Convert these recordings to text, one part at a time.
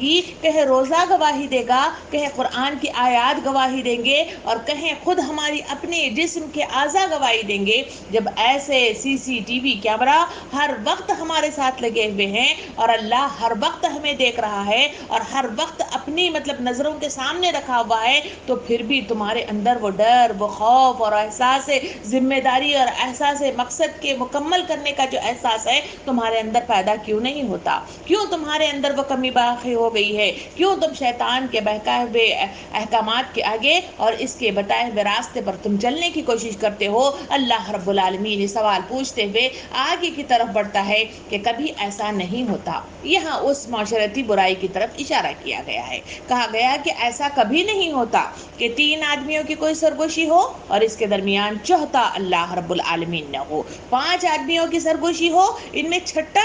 گی، کہیں روزہ گواہی دے گا، کہیں قرآن کی آیات گواہی دیں گے، اور کہیں خود ہماری اپنے جسم کے اعضاء گواہی دیں گے. جب ایسے CCTV کیمرہ ہر وقت ہمارے ساتھ لگے ہوئے ہیں اور اللہ ہر وقت ہمیں دیکھ رہا ہے اور ہر وقت اپنی نظروں کے سامنے رکھا ہوا ہے، تو پھر بھی تمہارے اندر وہ ڈر، وہ خوف اور احساس ذمہ داری اور احساس مقصد کے مکمل کرنے کا جو احساس ہے تمہارے اندر پیدا کیوں نہیں ہوتا؟ کیوں تمہارے اندر وہ کمی باقی ہو گئی ہے؟ کیوں تم شیطان کے بہکائے ہوئے احکامات کے آگے اور اس کے بتائے ہوئے راستے پر تم چلنے کی کوشش کرتے ہو؟ اللہ رب العالمین یہ سوال پوچھتے ہوئے آگے کی طرف بڑھتا ہے کہ کبھی ایسا نہیں ہوتا. یہاں اس معاشرتی برائی کی طرف اشارہ کیا گیا ہے. کہا گیا کہ ایسا کبھی نہیں ہوتا کہ 3 آدمیوں کی کوئی سرگوشی ہو اور اس کے درمیان چوتھا اللہ رب العالمین نہ ہو، 5 آدمیوں کی سرگوشی ہو، ان میں چھٹا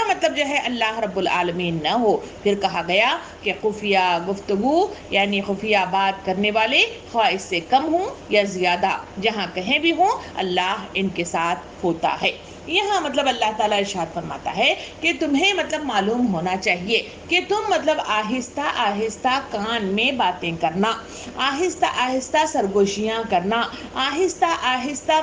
اللہ رب العالمین نہ ہو. پھر کہا گیا کہ خفیہ گفتگو یعنی خفیہ بات کرنے والے خواہ اس سے کم ہوں یا زیادہ، جہاں کہیں بھی ہوں اللہ ان کے ساتھ ہوتا ہے. یہاں اللہ تعالیٰ ارشاد فرماتا ہے کہ تمہیں معلوم ہونا چاہیے کہ تم آہستہ آہستہ کان میں باتیں کرنا، آہستہ آہستہ سرگوشیاں کرنا، آہستہ آہستہ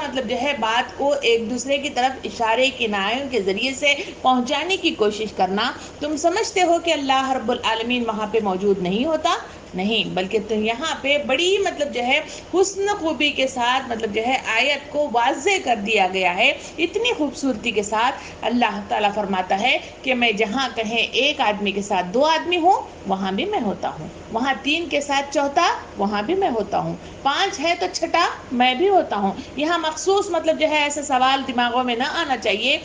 بات کو ایک دوسرے کی طرف اشارے کنایوں کے ذریعے سے پہنچانے کی کوشش کرنا. تم سمجھتے ہو کہ اللہ رب العالمین وہاں پہ موجود نہیں ہوتا؟ نہیں، بلکہ تم یہاں پہ بڑی حسن خوبی کے ساتھ آیت کو واضح کر دیا گیا ہے. اتنی خوبصورتی کے ساتھ اللہ تعالیٰ فرماتا ہے کہ میں جہاں کہیں 1 آدمی کے ساتھ 2 آدمی ہوں وہاں بھی میں ہوتا ہوں، وہاں 3 کے ساتھ چوتھا وہاں بھی میں ہوتا ہوں، 5 ہے تو چھٹا میں بھی ہوتا ہوں. یہاں مخصوص ایسا سوال دماغوں میں نہ آنا چاہیے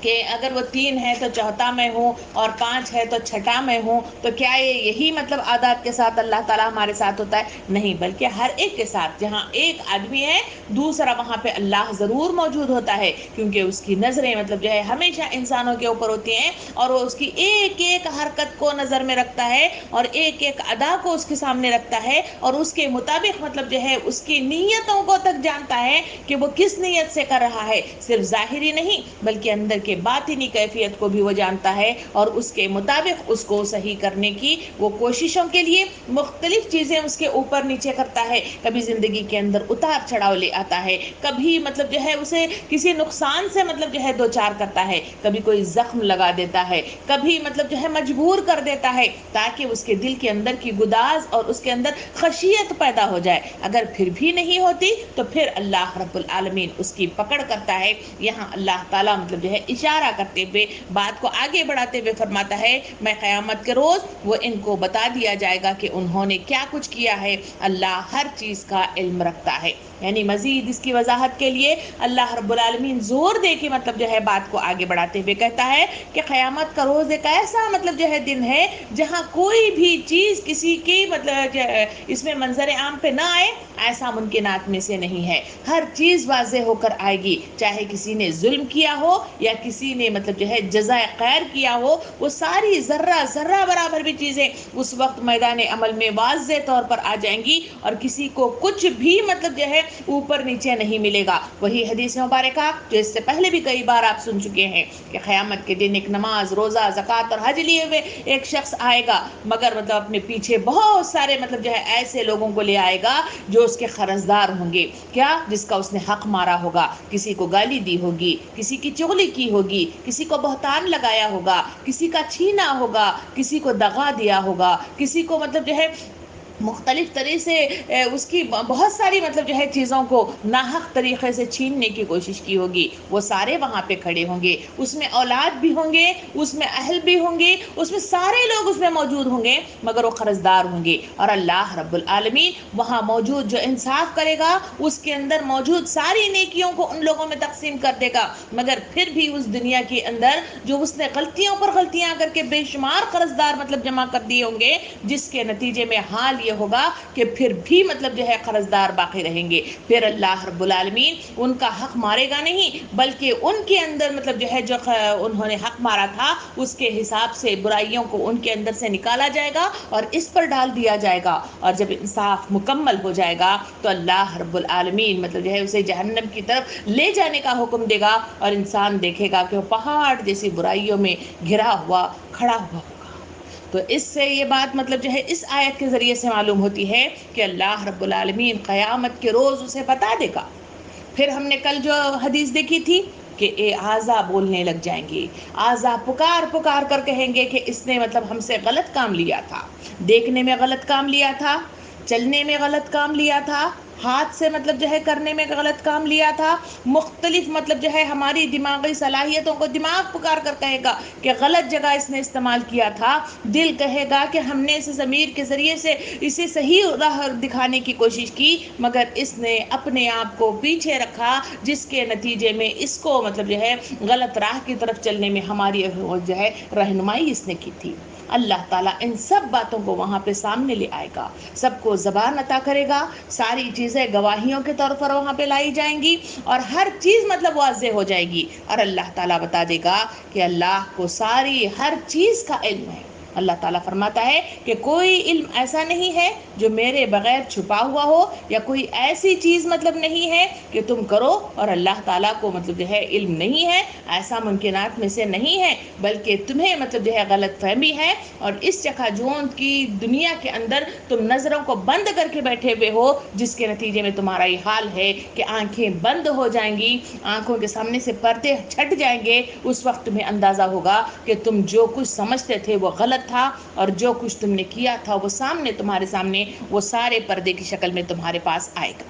کہ اگر وہ 3 ہے تو چوتھا میں ہوں اور 5 ہے تو چھٹا میں ہوں، تو کیا یہی عادات کے ساتھ اللہ تعالیٰ ہمارے ساتھ ہوتا ہے؟ نہیں، بلکہ ہر ایک کے ساتھ جہاں 1 آدمی ہے دوسرا وہاں پہ اللہ ضرور موجود ہوتا ہے، کیونکہ اس کی نظریں ہمیشہ انسانوں کے اوپر ہوتی ہیں اور وہ اس کی ایک ایک حرکت کو نظر میں رکھتا ہے اور ایک ایک ادا کو اس کے سامنے رکھتا ہے اور اس کے مطابق اس کی نیتوں کو تک جانتا ہے کہ وہ کس نیت سے کر رہا ہے. صرف ظاہری نہیں بلکہ اندر کے باطنی کیفیت کو بھی وہ جانتا ہے اور اس کے مطابق اس کو صحیح کرنے کی وہ کوششوں کے لیے مختلف چیزیں اس کے اوپر نیچے کرتا ہے. کبھی زندگی کے اندر اتار چڑھاؤ لے آتا ہے، کبھی اسے کسی نقصان سے دو چار کرتا ہے، کبھی کوئی زخم لگا دیتا ہے، کبھی مجبور کر دیتا ہے تاکہ اس کے دل کے اندر کی گداز اور اس کے اندر خشیت پیدا ہو جائے. اگر پھر بھی نہیں ہوتی تو پھر اللہ رب العالمین اس کی پکڑ کرتا ہے. یہاں اللہ تعالیٰ اشارہ کرتے ہوئے بات کو آگے بڑھاتے ہوئے فرماتا ہے میں قیامت کے روز وہ ان کو بتا دیا جائے گا کہ انہوں نے کیا کچھ کیا ہے. اللہ ہر چیز کا علم رکھتا ہے. یعنی مزید اس کی وضاحت کے لیے اللہ رب العالمین زور دے کے بات کو آگے بڑھاتے ہوئے کہتا ہے کہ قیامت کا روز ایک ایسا دن ہے جہاں کوئی بھی چیز کسی کی اس میں منظر عام پہ نہ آئے، ایسا ممکنات میں سے نہیں ہے. ہر چیز واضح ہو کر آئے گی، چاہے کسی نے ظلم کیا ہو یا کسی نے جزائے خیر کیا ہو، وہ ساری ذرہ ذرہ برابر بھی چیزیں اس وقت میدان عمل میں واضح طور پر آ جائیں گی اور کسی کو کچھ بھی اوپر نیچے نہیں ملے گا. وہی حدیث مبارکہ جو اس سے پہلے بھی کئی بار آپ سن چکے ہیں کہ قیامت کے دن ایک نماز، روزہ، زکوٰۃ اور حج لیے ہوئے ایک شخص آئے گا، مگر اپنے پیچھے بہت سارے ایسے لوگوں کو لے آئے گا جو اس کے قرضدار ہوں گے. کیا؟ جس کا اس نے حق مارا ہوگا، کسی کو گالی دی ہوگی، کسی کی چغلی کی ہوگی، کسی کو بہتان لگایا ہوگا، کسی کا چھینا ہوگا، کسی کو دغا دیا ہوگا، کسی کو مختلف طریقے سے اس کی بہت ساری چیزوں کو ناحق طریقے سے چھیننے کی کوشش کی ہوگی. وہ سارے وہاں پہ کھڑے ہوں گے، اس میں اولاد بھی ہوں گے، اس میں اہل بھی ہوں گے، اس میں سارے لوگ اس میں موجود ہوں گے، مگر وہ قرضدار ہوں گے. اور اللہ رب العالمین وہاں موجود جو انصاف کرے گا اس کے اندر موجود ساری نیکیوں کو ان لوگوں میں تقسیم کر دے گا. مگر پھر بھی اس دنیا کے اندر جو اس نے غلطیوں پر غلطیاں کر کے بے شمار قرضدار جمع کر دیے ہوں گے، جس کے نتیجے میں حال یہ ہوگا کہ پھر بھی قرضدار باقی رہیں گے. پھر اللہ رب العالمین ان کا حق مارے گا نہیں، بلکہ ان کے اندر جو انہوں نے حق مارا تھا اس کے حساب سے برائیوں کو ان کے اندر سے نکالا جائے گا اور اس پر ڈال دیا جائے گا. اور جب انصاف مکمل ہو جائے گا تو اللہ رب العالمین اسے جہنم کی طرف لے جانے کا حکم دے گا اور انسان دیکھے گا کہ وہ پہاڑ جیسی برائیوں میں گھرا ہوا کھڑا ہوا ہوگا. تو اس سے یہ بات مطلب جو ہے اس آیت کے ذریعے سے معلوم ہوتی ہے کہ اللہ رب العالمین قیامت کے روز اسے بتا دے گا. پھر ہم نے کل جو حدیث دیکھی تھی کہ اعضا بولنے لگ جائیں گے، اعضا پکار پکار کر کہیں گے کہ اس نے مطلب ہم سے غلط کام لیا تھا، دیکھنے میں غلط کام لیا تھا، چلنے میں غلط کام لیا تھا، ہاتھ سے مطلب جو ہے کرنے میں غلط کام لیا تھا، مختلف مطلب جو ہے ہماری دماغی صلاحیتوں کو دماغ پکار کر کہے گا کہ غلط جگہ اس نے استعمال کیا تھا، دل کہے گا کہ ہم نے اس ضمیر کے ذریعے سے اسے صحیح راہ دکھانے کی کوشش کی مگر اس نے اپنے آپ کو پیچھے رکھا، جس کے نتیجے میں اس کو مطلب جو ہے غلط راہ کی طرف چلنے میں ہماری جو ہے رہنمائی اس نے کی تھی. اللہ تعالیٰ ان سب باتوں کو وہاں پہ سامنے لے آئے گا، سب کو زبان عطا کرے گا، ساری چیزیں گواہیوں کے طور پر وہاں پہ لائی جائیں گی اور ہر چیز مطلب واضح ہو جائے گی، اور اللہ تعالیٰ بتا دے گا کہ اللہ کو ساری ہر چیز کا علم ہے. اللہ تعالیٰ فرماتا ہے کہ کوئی علم ایسا نہیں ہے جو میرے بغیر چھپا ہوا ہو، یا کوئی ایسی چیز مطلب نہیں ہے کہ تم کرو اور اللہ تعالیٰ کو مطلب جو ہے علم نہیں ہے، ایسا ممکنات میں سے نہیں ہے، بلکہ تمہیں مطلب جو ہے غلط فہمی ہے اور اس چکا جون کی دنیا کے اندر تم نظروں کو بند کر کے بیٹھے ہوئے ہو، جس کے نتیجے میں تمہارا یہ حال ہے کہ آنکھیں بند ہو جائیں گی، آنکھوں کے سامنے سے پردے چھٹ جائیں گے. اس وقت تمہیں اندازہ ہوگا کہ تم جو کچھ سمجھتے تھے وہ غلط تھا، اور جو کچھ تم نے کیا تھا وہ سامنے تمہارے سامنے وہ سارے پردے کی شکل میں تمہارے پاس آئے گا.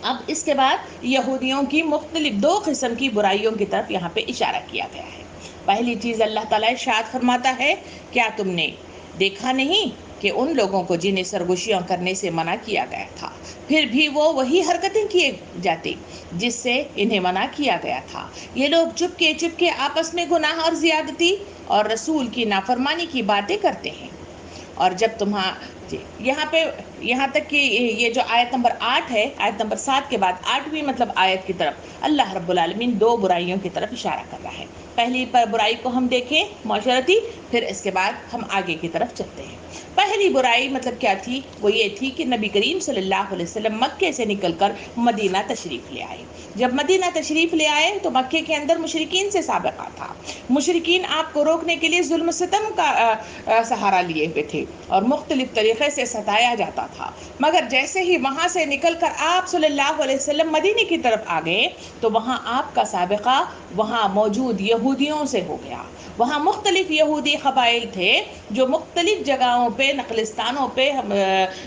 اب اس کے بعد یہودیوں کی مختلف دو قسم کی برائیوں کی طرف یہاں پہ اشارہ کیا گیا ہے. پہلی چیز اللہ تعالیٰ ارشاد فرماتا ہے، کیا تم نے دیکھا نہیں کہ ان لوگوں کو جنہیں سرگوشیاں کرنے سے منع کیا گیا تھا پھر بھی وہ وہی حرکتیں کیے جاتے جس سے انہیں منع کیا گیا تھا. یہ لوگ چپ کے آپس میں گناہ اور زیادتی اور رسول کی نافرمانی کی باتیں کرتے ہیں. اور جب یہاں تک کہ یہ جو آیت نمبر 8 ہے، آیت نمبر 7 کے بعد 8ویں مطلب آیت کی طرف اللہ رب العالمین دو برائیوں کی طرف اشارہ کر رہا ہے. پہلی برائی کو ہم دیکھیں معاشرتی، پھر اس کے بعد ہم آگے کی طرف چلتے ہیں. پہلی برائی مطلب کیا تھی؟ وہ یہ تھی کہ نبی کریم صلی اللہ علیہ وسلم مکے سے نکل کر مدینہ تشریف لے آئے. جب مدینہ تشریف لے آئے تو مکے کے اندر مشرکین سے سابقہ تھا. مشرکین آپ کو روکنے کے لیے ظلم ستم کا سہارا لیے ہوئے تھے اور مختلف طریقے سے ستایا جاتا تھا. مگر جیسے ہی وہاں سے نکل کر آپ صلی اللہ علیہ وسلم مدینے کی طرف آ گئے تو وہاں آپ کا سابقہ وہاں موجود یہودیوں سے ہو گیا. وہاں مختلف یہودی قبائل تھے جو مختلف جگہوں پہ نقلستانوں پہ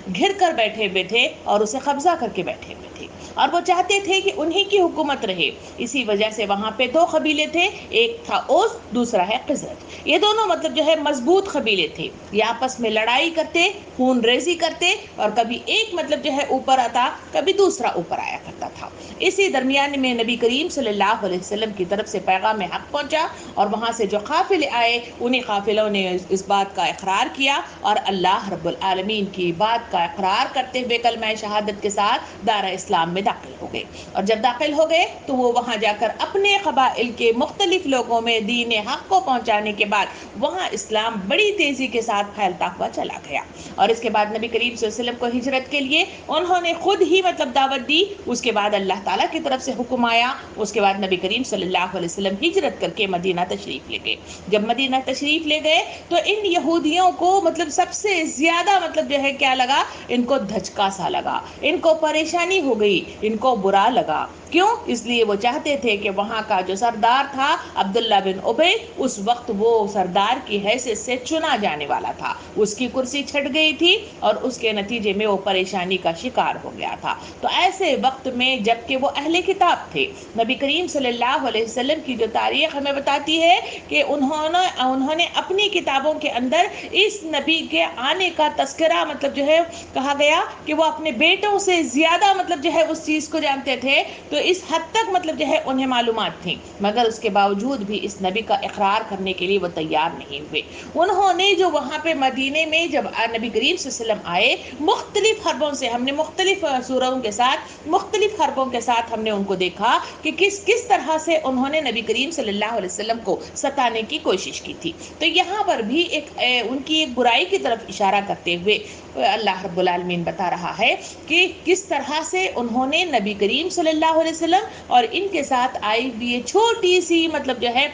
گھر کر بیٹھے ہوئے تھے اور اسے قبضہ کر کے بیٹھے ہوئے تھے، اور وہ چاہتے تھے کہ انہی کی حکومت رہے. اسی وجہ سے وہاں پہ دو قبیلے تھے، ایک تھا اوس، دوسرا ہے خزرج. یہ دونوں مطلب جو ہے مضبوط قبیلے تھے، یہ آپس میں لڑائی کرتے، خون ریزی کرتے، اور کبھی ایک مطلب جو ہے اوپر آتا، کبھی دوسرا اوپر آیا کرتا تھا. اسی درمیان میں نبی کریم صلی اللہ علیہ وسلم کی طرف سے پیغام حق پہنچا اور وہاں سے جو قافلے آئے انہیں قافلوں نے اس بات کا اقرار کیا اور اللہ رب العالمین کی بات کا اقرار کرتے ہوئے کلمہ شہادت کے ساتھ دار اسلام میں داخل ہو گئے. اور جب داخل ہو گئے تو وہ وہاں جا کر اپنے قبائل کے مختلف لوگوں میں دین حق کو پہنچانے کے بعد وہاں اسلام بڑی تیزی کے ساتھ پھیلتا ہوا چلا گیا. اور اس کے بعد نبی کریم صلی اللہ علیہ وسلم کو ہجرت کے لیے انہوں نے خود ہی مطلب دعوت دی. اس کے بعد اللہ تعالیٰ کی طرف سے حکم آیا. اس کے بعد نبی کریم صلی اللہ علیہ وسلم ہجرت کر کے مدینہ تشریف لے گئے. جب مدینہ تشریف لے گئے تو ان یہودیوں کو مطلب سب سے زیادہ مطلب جو ہے کیا لگا، ان کو دھچکا سا لگا، ان کو پریشانی ہو گئی، ان کو برا لگا. کیوں؟ اس لیے وہ چاہتے تھے کہ وہاں کا جو سردار تھا عبداللہ بن ابی، اس وقت وہ سردار کی حیثیت سے چنا جانے والا تھا، اس کی کرسی چھٹ گئی تھی اور اس کے نتیجے میں وہ پریشانی کا شکار ہو گیا تھا. تو ایسے وقت میں جب کہ وہ اہل کتاب تھے، نبی کریم صلی اللہ علیہ وسلم کی جو تاریخ ہمیں بتاتی ہے کہ انہوں نے اپنی کتابوں کے اندر اس نبی کے آنے کا تذکرہ مطلب جو ہے کہا گیا کہ وہ اپنے بیٹوں سے زیادہ مطلب جو ہے اس چیز کو جانتے تھے. تو اس حد تک مطلب جو ہے انہیں معلومات تھیں، مگر اس کے باوجود بھی اس نبی کا اقرار کرنے کے لیے وہ تیار نہیں ہوئے. انہوں نے جو وہاں پہ مدینے میں جب نبی کریم صلی اللہ علیہ وسلم آئے، مختلف حربوں سے ہم نے مختلف سوروں کے ساتھ مختلف حربوں کے ساتھ ہم نے ان کو دیکھا کہ کس طرح سے انہوں نے نبی کریم صلی اللہ علیہ وسلم کو ستانے کی کوشش کی تھی. تو یہاں پر بھی ان کی ایک برائی کی طرف اشارہ کرتے ہوئے اللہ رب العالمین بتا رہا ہے کہ کس طرح سے انہوں نے نبی کریم صلی اللہ علیہ وسلم اور ان کے ساتھ آئی ہوئی چھوٹی سی مطلب جو ہے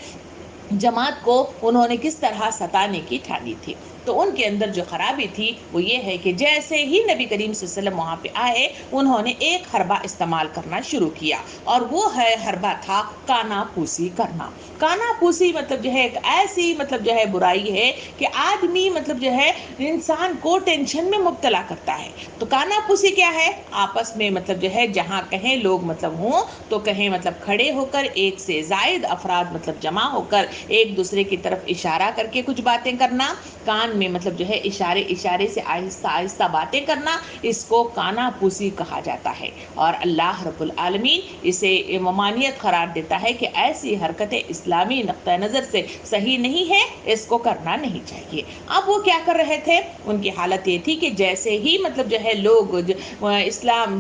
جماعت کو انہوں نے کس طرح ستانے کی ٹھانی تھی۔ تو ان کے اندر جو خرابی تھی وہ یہ ہے کہ جیسے ہی نبی کریم صلی اللہ علیہ وسلم وہاں پہ آئے، انہوں نے ایک حربہ استعمال کرنا شروع کیا، اور وہ حربہ تھا کانا پوسی کرنا۔ کانا پوسی مطلب جو ہے ایک ایسی مطلب جو ہے برائی ہے کہ آدمی مطلب جو ہے انسان کو ٹینشن میں مبتلا کرتا ہے۔ تو کانا پوسی کیا ہے؟ آپس میں مطلب جو ہے جہاں کہیں لوگ مطلب ہوں تو کہیں مطلب کھڑے ہو کر ایک سے زائد افراد مطلب جمع ہو کر ایک دوسرے کی طرف اشارہ کر کے کچھ باتیں کرنا، کان میں مطلب جو ہے اشارے سے آہستہ آہستہ باتیں کرنا، اس کو کانا پوسی کہا جاتا ہے۔ اور اللہ رب العالمین اسے ممانعت قرار دیتا ہے کہ ایسی حرکتیں اسلامی نقطہ نظر سے صحیح نہیں ہے، اس کو کرنا نہیں چاہیے۔ اب وہ کیا کر رہے تھے؟ ان کی حالت یہ تھی کہ جیسے ہی مطلب جو ہے لوگ اسلام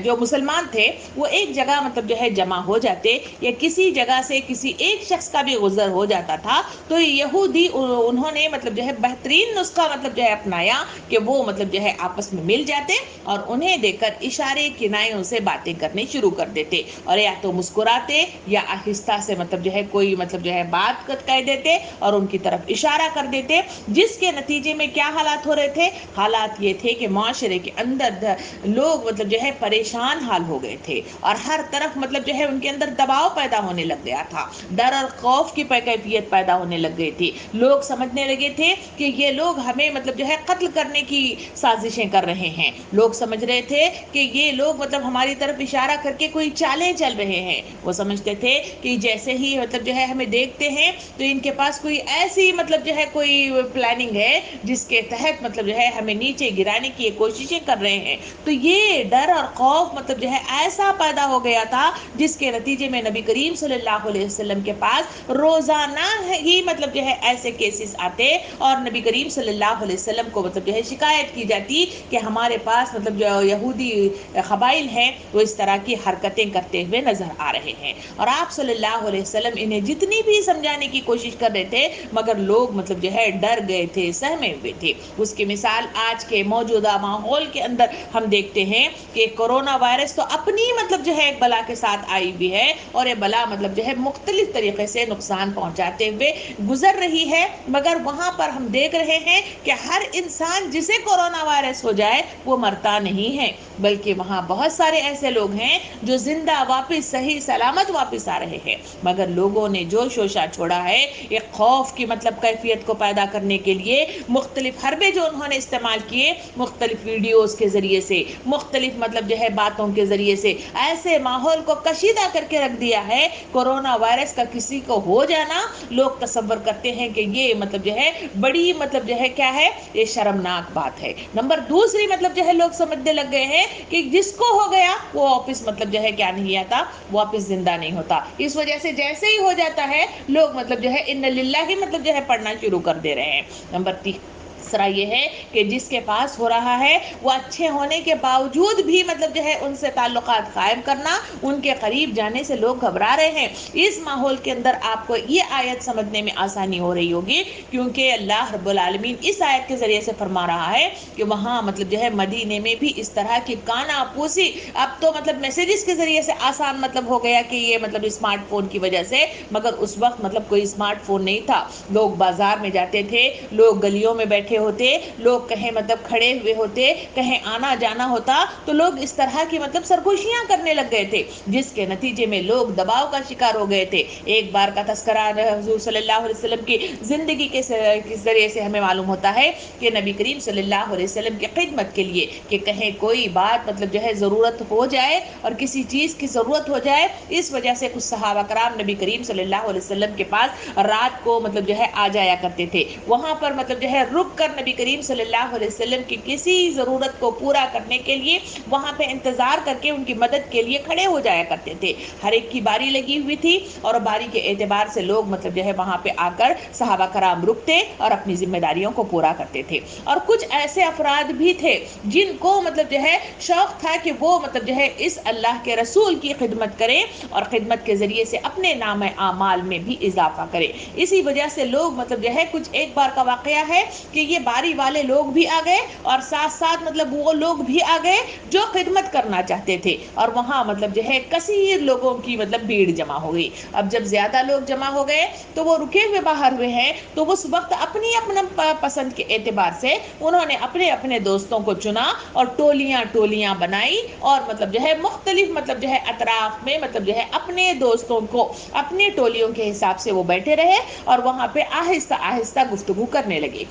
جو مسلمان تھے وہ ایک جگہ مطلب جو ہے جمع ہو جاتے، یا کسی جگہ سے کسی ایک شخص کا بھی گزر ہو جاتا تھا، تو یہودی انہوں نے مطلب جو ہے بہترین نسخہ مطلب جو ہے اپنایا کہ وہ مطلب جو ہے آپس میں مل جاتے اور انہیں دیکھ کر اشارے کنایوں سے باتیں کرنے شروع کر دیتے، اور یا تو مسکراتے یا آہستہ سے مطلب جو ہے کوئی مطلب جو ہے بات کہہ دیتے اور ان کی طرف اشارہ کر دیتے، جس کے نتیجے میں کیا حالات ہو رہے تھے؟ حالات یہ تھے کہ معاشرے کے اندر لوگ مطلب جو ہے پریشان حال ہو گئے تھے، اور ہر طرف مطلب جو ہے ان کے اندر دباؤ پیدا ہونے لگ گیا تھا، ڈر اور خوف کی کیفیت پیدا ہونے لگ گئی تھی۔ لوگ سمجھنے لگے تھے کہ یہ لوگ ہمیں مطلب جو ہے قتل کرنے کی سازشیں کر رہے ہیں، لوگ سمجھ رہے تھے کہ یہ لوگ مطلب ہماری طرف اشارہ کر کے کوئی چالیں چل رہے ہیں، وہ سمجھتے تھے کہ جیسے ہی مطلب جو ہے ہمیں دیکھتے ہیں تو ان کے پاس کوئی ایسی مطلب جو ہے کوئی پلاننگ ہے جس کے تحت مطلب جو ہے ہمیں نیچے گرانے کی کوششیں کر رہے ہیں۔ تو یہ ڈر اور خوف مطلب جو ہے ایسا پیدا ہو گیا تھا، جس کے نتیجے میں نبی کریم صلی اللہ علیہ وسلم کے پاس روزانہ ہی مطلب جو ہے ایسے کیسز آتے، اور نبی کریم صلی اللہ علیہ وسلم کو مطلب جو ہے شکایت کی جاتی کہ ہمارے پاس مطلب جو یہودی قبائل ہیں وہ اس طرح کی حرکتیں کرتے ہوئے نظر آ رہے ہیں، اور آپ صلی اللہ علیہ وسلم انہیں جتنی بھی سمجھانے کی کوشش کر رہے تھے مگر لوگ مطلب جو ہے ڈر گئے تھے، سہمے ہوئے تھے۔ اس کی مثال آج کے موجودہ ماحول کے اندر ہم دیکھتے ہیں کہ کورونا وائرس تو اپنی مطلب جو ہے ایک بلا کے ساتھ آئی بھی ہے، اور یہ بلا مطلب جو ہے مختلف طریقے سے نقصان پہنچاتے ہوئے گزر رہی ہے، مگر وہاں پر ہم دیکھ رہے ہیں کہ ہر انسان جسے کورونا وائرس ہو جائے وہ مرتا نہیں ہے، بلکہ وہاں بہت سارے ایسے لوگ ہیں جو زندہ واپس صحیح سلامت واپس آ رہے ہیں، مگر لوگوں نے جو شوشہ چھوڑا ہے ایک خوف کی مطلب کیفیت کو پیدا کرنے کے لیے مختلف حربے جو انہوں نے استعمال کیے، مختلف ویڈیوز کے ذریعے سے، مختلف مطلب جو ہے باتوں کے ذریعے سے ایسے ماحول کو کشیدہ کر کے رکھ دیا ہے۔ کورونا وائرس کا کسی کو ہو جانا لوگ تصور کرتے ہیں کہ یہ مطلب جو ہے بڑی مطلب جو ہے کیا ہے، یہ شرمناک بات ہے۔ نمبر دوسری مطلب جو ہے لوگ سمجھنے لگ گئے ہیں کہ جس کو ہو گیا وہ واپس مطلب جو ہے کیا نہیں آتا، واپس زندہ نہیں ہوتا، اس وجہ سے جیسے ہی ہو جاتا ہے لوگ مطلب جو ہے ان للہ مطلب جو ہے پڑھنا شروع کر دے رہے ہیں۔ نمبر تیسرا یہ ہے کہ جس کے پاس ہو رہا ہے وہ اچھے ہونے کے باوجود بھی مطلب جو ہے ان سے تعلقات قائم کرنا، ان کے قریب جانے سے لوگ گھبرا رہے ہیں۔ اس ماحول کے اندر آپ کو یہ آیت سمجھنے میں آسانی ہو رہی ہوگی، کیونکہ اللہ رب العالمین اس آیت کے ذریعے سے فرما رہا ہے کہ وہاں مطلب جو ہے مدینے میں بھی اس طرح کی کانا پوسی اب تو مطلب میسیجز کے ذریعے سے آسان مطلب ہو گیا کہ یہ مطلب اسمارٹ فون کی وجہ سے، مگر اس وقت مطلب کوئی اسمارٹ فون نہیں تھا، لوگ بازار میں جاتے تھے، لوگ گلیوں میں بیٹھے ہوتے، لوگ کہیں مطلب کھڑے ہوئے ہوتے، کہیں آنا جانا ہوتا تو لوگ اس طرح کی مطلب سرگوشیاں کرنے لگ گئے تھے، جس کے نتیجے میں لوگ دباؤ کا شکار ہو گئے تھے۔ ایک بار کا تذکرہ حضور صلی اللہ علیہ وسلم کی زندگی کے ذریعے سے ہمیں معلوم ہوتا ہے کہ نبی کریم صلی اللہ علیہ وسلم کی خدمت کے لیے کہ کہیں کوئی بات مطلب جو ہے ضرورت ہو جائے اور کسی چیز کی ضرورت ہو جائے، اس وجہ سے کچھ صحابہ کرام نبی کریم صلی اللہ علیہ وسلم کے پاس رات کو مطلب جو ہے آ جایا کرتے تھے، وہاں پر مطلب جو ہے رک کر نبی کریم صلی اللہ علیہ وسلم کی کسی ضرورت کو پورا کرنے کے لیے وہاں پہ انتظار کر کے ان کی مدد کے لیے کھڑے ہو جایا کرتے تھے۔ ہر ایک کی باری لگی ہوئی تھی، اور باری کے اعتبار سے لوگ مطلب جو ہے وہاں پہ آ کر صحابہ کرام رکتے اور اپنی ذمہ داریوں کو پورا کرتے تھے۔ اور کچھ ایسے افراد بھی تھے جن کو مطلب جو ہے شوق تھا کہ وہ مطلب جو ہے اس اللہ کے رسول کی خدمت کریں اور خدمت کے ذریعے سے اپنے نام اعمال میں بھی اضافہ کریں۔ اسی وجہ سے لوگ مطلب جو ہے کچھ ایک بار کا واقعہ ہے کہ یہ کے باری والے لوگ بھی آ گئے اور ساتھ ساتھ مطلب وہ لوگ بھی آ گئے جو خدمت کرنا چاہتے تھے، اور وہاں مطلب جو ہے کثیر لوگوں کی مطلب بھیڑ جمع ہو گئی۔ اب جب زیادہ لوگ جمع ہو گئے تو وہ رکے ہوئے باہر ہوئے ہیں، تو اس وقت اپنی اپنا پسند کے اعتبار سے انہوں نے اپنے اپنے دوستوں کو چنا اور ٹولیاں ٹولیاں بنائی، اور مطلب جو ہے مختلف مطلب جو ہے اطراف میں مطلب جو ہے اپنے دوستوں کو اپنے ٹولیوں کے حساب سے وہ بیٹھے رہے اور وہاں پہ آہستہ آہستہ گفتگو کرنے لگے۔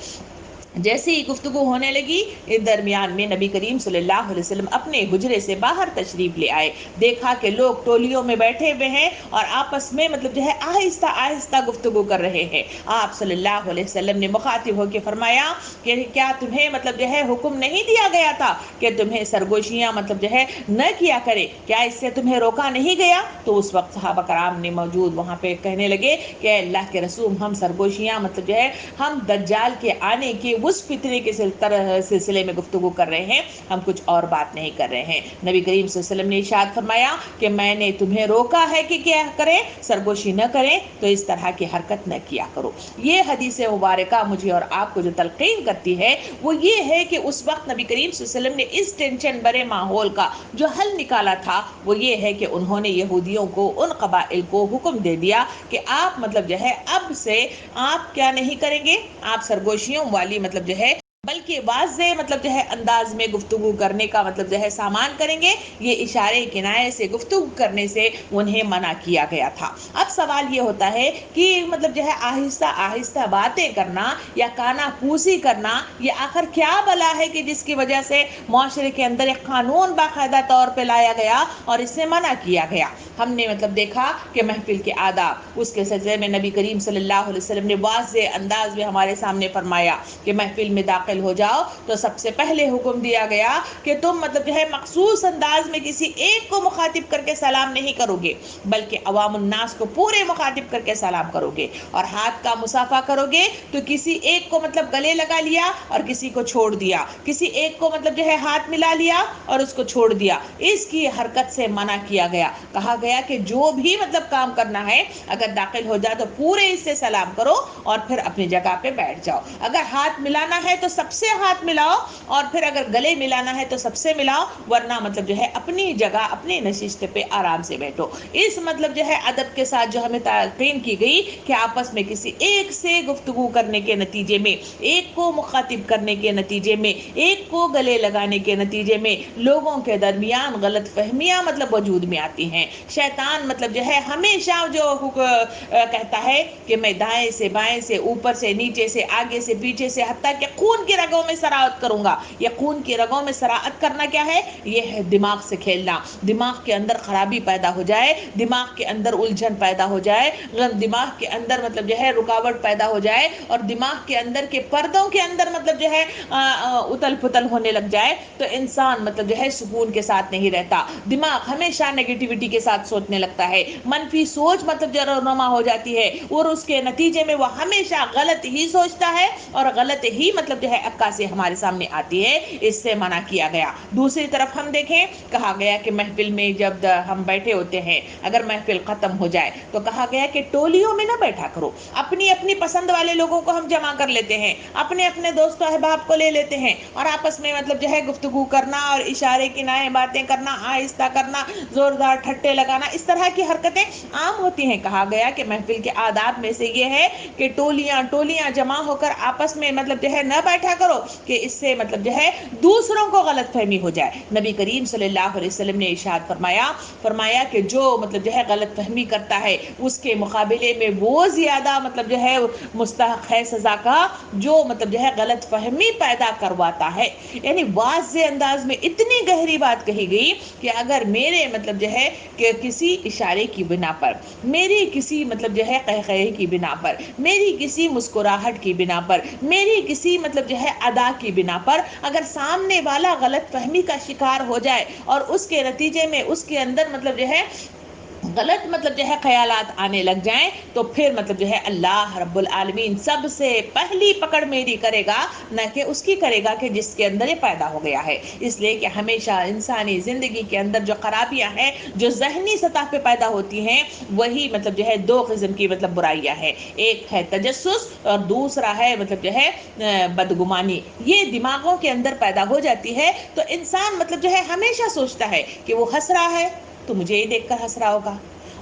جیسے ہی گفتگو ہونے لگی، اس درمیان میں نبی کریم صلی اللہ علیہ وسلم اپنے حجرے سے باہر تشریف لے آئے، دیکھا کہ لوگ ٹولیوں میں بیٹھے ہوئے ہیں اور آپس میں مطلب جو ہے آہستہ آہستہ گفتگو کر رہے ہیں۔ آپ صلی اللہ علیہ وسلم نے مخاطب ہو کے فرمایا کہ کیا تمہیں مطلب جو ہے حکم نہیں دیا گیا تھا کہ تمہیں سرگوشیاں مطلب جو ہے نہ کیا کرے؟ کیا اس سے تمہیں روکا نہیں گیا؟ تو اس وقت صحابہ کرام نے موجود وہاں پہ کہنے لگے کہ اللہ کے رسول، ہم سرگوشیاں مطلب جو ہے ہم دجال کے آنے کے اس فتنے کے سلسلے میں گفتگو کر رہے ہیں، ہم کچھ اور بات نہیں کر رہے ہیں۔ نبی کریم صلی اللہ علیہ وسلم نے ارشاد فرمایا کہ میں نے تمہیں روکا ہے کہ کیا کریں، سرگوشی نہ کریں، تو اس طرح کی حرکت نہ کیا کرو۔ یہ حدیث مبارکہ مجھے اور آپ کو جو تلقین کرتی ہے وہ یہ ہے کہ اس وقت نبی کریم صلی اللہ علیہ وسلم نے اس ٹینشن برے ماحول کا جو حل نکالا تھا وہ یہ ہے کہ انہوں نے یہودیوں کو، ان قبائل کو حکم دے دیا کہ آپ مطلب جو ہے اب سے آپ کیا نہیں کریں گے، آپ سرگوشیوں والی مطلب جو ہے بلکہ واضح مطلب جو ہے انداز میں گفتگو کرنے کا مطلب جو ہے سامان کریں گے۔ یہ اشارے کنائے سے گفتگو کرنے سے انہیں منع کیا گیا تھا۔ اب سوال یہ ہوتا ہے کہ مطلب جو ہے آہستہ آہستہ باتیں کرنا یا کانا پوسی کرنا یہ آخر کیا بلا ہے کہ جس کی وجہ سے معاشرے کے اندر ایک قانون باقاعدہ طور پہ لایا گیا اور اس سے منع کیا گیا؟ ہم نے مطلب دیکھا کہ محفل کے آداب، اس کے سلسلے میں نبی کریم صلی اللہ علیہ وسلم نے واضح انداز میں ہمارے سامنے فرمایا کہ محفل میں داخل ہو جاؤ تو سب سے پہلے حکم دیا گیا کہ تم مطلب جو ہے مخصوص انداز میں کسی ایک کو مخاطب کر کے سلام نہیں کرو گے، بلکہ عوام الناس کو پورے مخاطب کر کے سلام کرو گے، اور ہاتھ کا مصافحہ کرو گے تو کسی ایک کو مطلب گلے لگا لیا اور کسی کو چھوڑ دیا، کسی ایک کو مطلب جو ہے ہاتھ ملا لیا اور اس کو چھوڑ دیا، اس کی حرکت سے منع کیا گیا۔ کہا گیا کہ جو بھی مطلب کام کرنا ہے اگر داخل ہو جائے تو پورے اس سے سلام کرو اور پھر اپنی جگہ پہ بیٹھ جاؤ، اگر ہاتھ ملانا ہے تو سب سے ہاتھ ملاؤ اور پھر اگر گلے ملانا ہے تو سب سے ملاؤ، ورنہ مطلب جو ہے اپنی جگہ اپنی نشست پہ آرام سے بیٹھو۔ اس مطلب جو ہے ادب کے ساتھ جو ہمیں تلقین کی گئی کہ آپس میں کسی ایک سے گفتگو کرنے کے نتیجے میں، ایک کو مخاطب کرنے کے نتیجے میں، ایک کو گلے لگانے کے نتیجے میں لوگوں کے درمیان غلط فہمیاں مطلب وجود میں آتی ہیں۔ شیطان مطلب جو ہے ہمیشہ جو کہتا ہے کہ میں دائیں سے بائیں سے، اوپر سے نیچے سے، آگے سے پیچھے سے، حتیٰ کہ خون کی رگوں میں سراعت کروں گا۔ یہ خون کی رگوں میں سراعت کرنا کیا ہے؟ یہ ہے دماغ سے کھیلنا، دماغ کے اندر خرابی پیدا ہو جائے، دماغ کے اندر الجھن پیدا ہو جائے، دماغ کے اندر مطلب جو ہے رکاوٹ پیدا ہو جائے اور دماغ کے اندر کے پردوں کے اندر مطلب جو ہے اتل پتل ہونے لگ جائے تو انسان مطلب جو ہے سکون کے ساتھ نہیں رہتا، دماغ ہمیشہ نیگیٹیوٹی کے ساتھ سوچنے لگتا ہے، منفی سوچ مطلب جو رونما ہو جاتی ہے اور اس کے نتیجے میں وہ ہمیشہ غلط ہی سوچتا ہے اور غلط ہی مطلب جو ہے عکاسی ہمارے سامنے آتی ہے۔ اس سے منع کیا گیا۔ دوسری طرف ہم دیکھیں، کہا گیا کہ محفل میں جب ہم بیٹھے ہوتے ہیں اگر محفل ختم ہو جائے تو کہا گیا کہ ٹولیوں میں نہ بیٹھا کرو، اپنی اپنی پسند والے لوگوں کو ہم جمع کر لیتے ہیں، اپنے اپنے دوست و احباب کو لے لیتے ہیں اور آپس میں مطلب جو ہے گفتگو کرنا اور اشارے کنائے باتیں کرنا، آہستہ کرنا، زوردار ٹھٹے لگانا، اس طرح کی حرکتیں عام ہوتی ہیں۔ کہا گیا کہ محفل کے آداب میں سے یہ ہے کہ ٹولیاں ٹولیاں جمع ہو کر آپس میں مطلب جو ہے نہ بیٹھا کرو کہ اس سے مطلب جو ہے دوسروں کو غلط فہمی ہو جائے۔ نبی کریم صلی اللہ علیہ وسلم نے ارشاد فرمایا کہ جو مطلب جو ہے غلط فہمی کرتا ہے اس کے مقابلے میں وہ زیادہ مطلب جو ہے مستحق ہے سزا کا جو مطلب جو ہے غلط فہمی پیدا کرواتا ہے۔ یعنی واضح انداز میں اتنی گہری بات کہی گئی کہ اگر میرے مطلب جو ہے کہ کسی اشارے کی بنا پر، میری کسی مطلب جو ہے قہقہے کی بنا پر، میری کسی مسکراہٹ کی بنا پر، میری کسی مطلب جو ہے ادا کی بنا پر اگر سامنے والا غلط فہمی کا شکار ہو جائے اور اس کے نتیجے میں اس کے اندر مطلب جو ہے غلط مطلب جو ہے خیالات آنے لگ جائیں تو پھر مطلب جو ہے اللہ رب العالمین سب سے پہلی پکڑ میری کرے گا، نہ کہ اس کی کرے گا کہ جس کے اندر یہ پیدا ہو گیا ہے۔ اس لیے کہ ہمیشہ انسانی زندگی کے اندر جو خرابیاں ہیں جو ذہنی سطح پہ پیدا ہوتی ہیں وہی مطلب جو ہے دو قسم کی مطلب برائیاں ہیں، ایک ہے تجسس اور دوسرا ہے مطلب جو ہے بدگمانی۔ یہ دماغوں کے اندر پیدا ہو جاتی ہے تو انسان مطلب جو ہے ہمیشہ سوچتا ہے کہ وہ ہنس رہا ہے تو مجھے ہی دیکھ کر ہنس رہا ہوگا،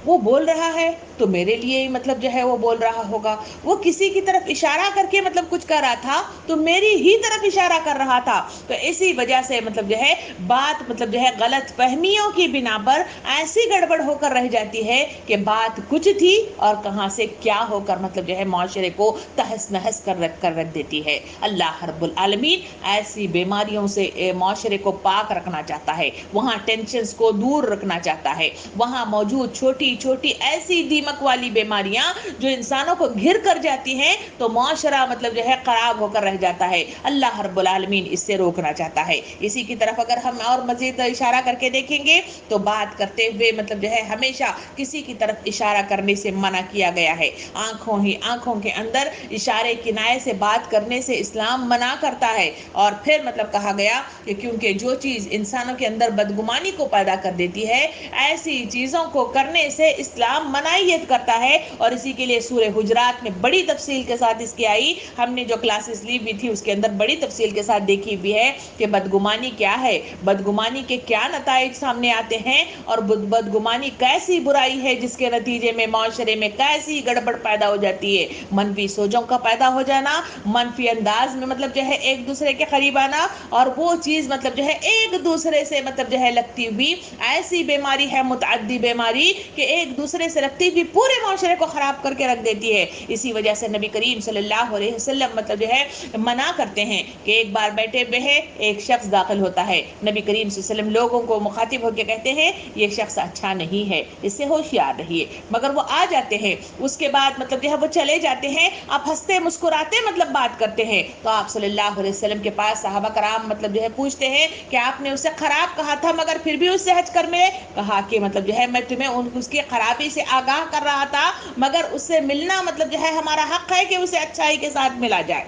وہ بول رہا ہے تو میرے لیے مطلب جو ہے وہ بول رہا ہوگا، وہ کسی کی طرف اشارہ کر کے مطلب کچھ کر رہا تھا تو میری ہی طرف اشارہ کر رہا تھا۔ تو اسی وجہ سے مطلب جو ہے بات مطلب جو ہے غلط فہمیوں کی بنا پر ایسی گڑبڑ ہو کر رہ جاتی ہے کہ بات کچھ تھی اور کہاں سے کیا ہو کر مطلب جو ہے معاشرے کو تہس نہس کر رکھ دیتی ہے۔ اللہ رب العالمین ایسی بیماریوں سے معاشرے کو پاک رکھنا چاہتا ہے، وہاں ٹینشنز کو دور رکھنا چاہتا ہے، وہاں موجود چھوٹی چھوٹی ایسی دیمک والی بیماریاں جو انسانوں کو گھر کر جاتی ہیں تو معاشرہ مطلب جو ہے خراب ہو کر رہ جاتا ہے۔ اللہ رب العالمین اس سے روکنا چاہتا ہے۔ اسی کی طرف اگر ہم اور مزید اشارہ کر کے دیکھیں گے تو بات کرتے ہوئے مطلب جو ہے ہمیشہ کسی کی طرف اشارہ کرنے سے منع کیا گیا ہے۔ آنکھوں کے اندر اشارے کنائے سے بات کرنے سے اسلام منع کرتا ہے، اور پھر مطلب کہا گیا کہ کیونکہ جو چیز انسانوں کے اندر بدگمانی کو پیدا کر دیتی ہے ایسی چیزوں کو کرنے سے اسلام منعیت کرتا ہے، اور اسی کے لیے سورہ حجرات میں بڑی تفصیل کے ساتھ اس کی آئی، ہم نے جو کلاسز لی بھی تھی اس کے اندر بڑی تفصیل کے ساتھ دیکھی بھی ہے کہ بدگمانی کیا ہے، بدگمانی کے کیا نتائج سامنے آتے ہیں، اور بدگمانی کیسی برائی ہے جس کے نتیجے میں معاشرے میں کیسی گڑبڑ پیدا ہو جاتی ہے، منفی سوچوں کا پیدا ہو جانا، منفی انداز میں مطلب جو ہے ایک دوسرے کے قریب آنا، اور وہ چیز مطلب جو ہے ایک دوسرے سے مطلب جو ہے لگتی ہوئی ایسی بیماری ہے متعدی بیماری کہ ایک دوسرے سے لگتی ہوئی پورے معاشرے کو خراب کر کے رکھ دیتی ہے۔ اسی وجہ سے نبی کریم صلی اللہ علیہ وسلم مطلب جو ہے منع کرتے ہیں کہ ایک بار بیٹھے ہوئے ایک شخص داخل ہوتا ہے، نبی کریم صلی اللہ علیہ وسلم لوگوں کو مخاطب ہو کے کہتے ہیں یہ شخص اچھا نہیں ہے، اس سے ہوشیار رہیے، مگر وہ آ جاتے ہیں، اس کے بعد مطلب جو ہے وہ چلے جاتے ہیں، آپ ہنستے مسکراتے مطلب بات کرتے ہیں، تو آپ صلی اللہ علیہ وسلم کے پاس صحابہ کرام مطلب جو ہے پوچھتے ہیں کہ آپ نے اسے خراب کہا تھا مگر پھر بھی اس سے ہٹ کر ملے، کہا کہ مطلب جو ہے میں تمہیں اس کی خرابی سے آگاہ کر رہا تھا، مگر اس سے ملنا مطلب جو ہے ہمارا حق ہے کہ اسے اچھائی کے ساتھ ملا جائے۔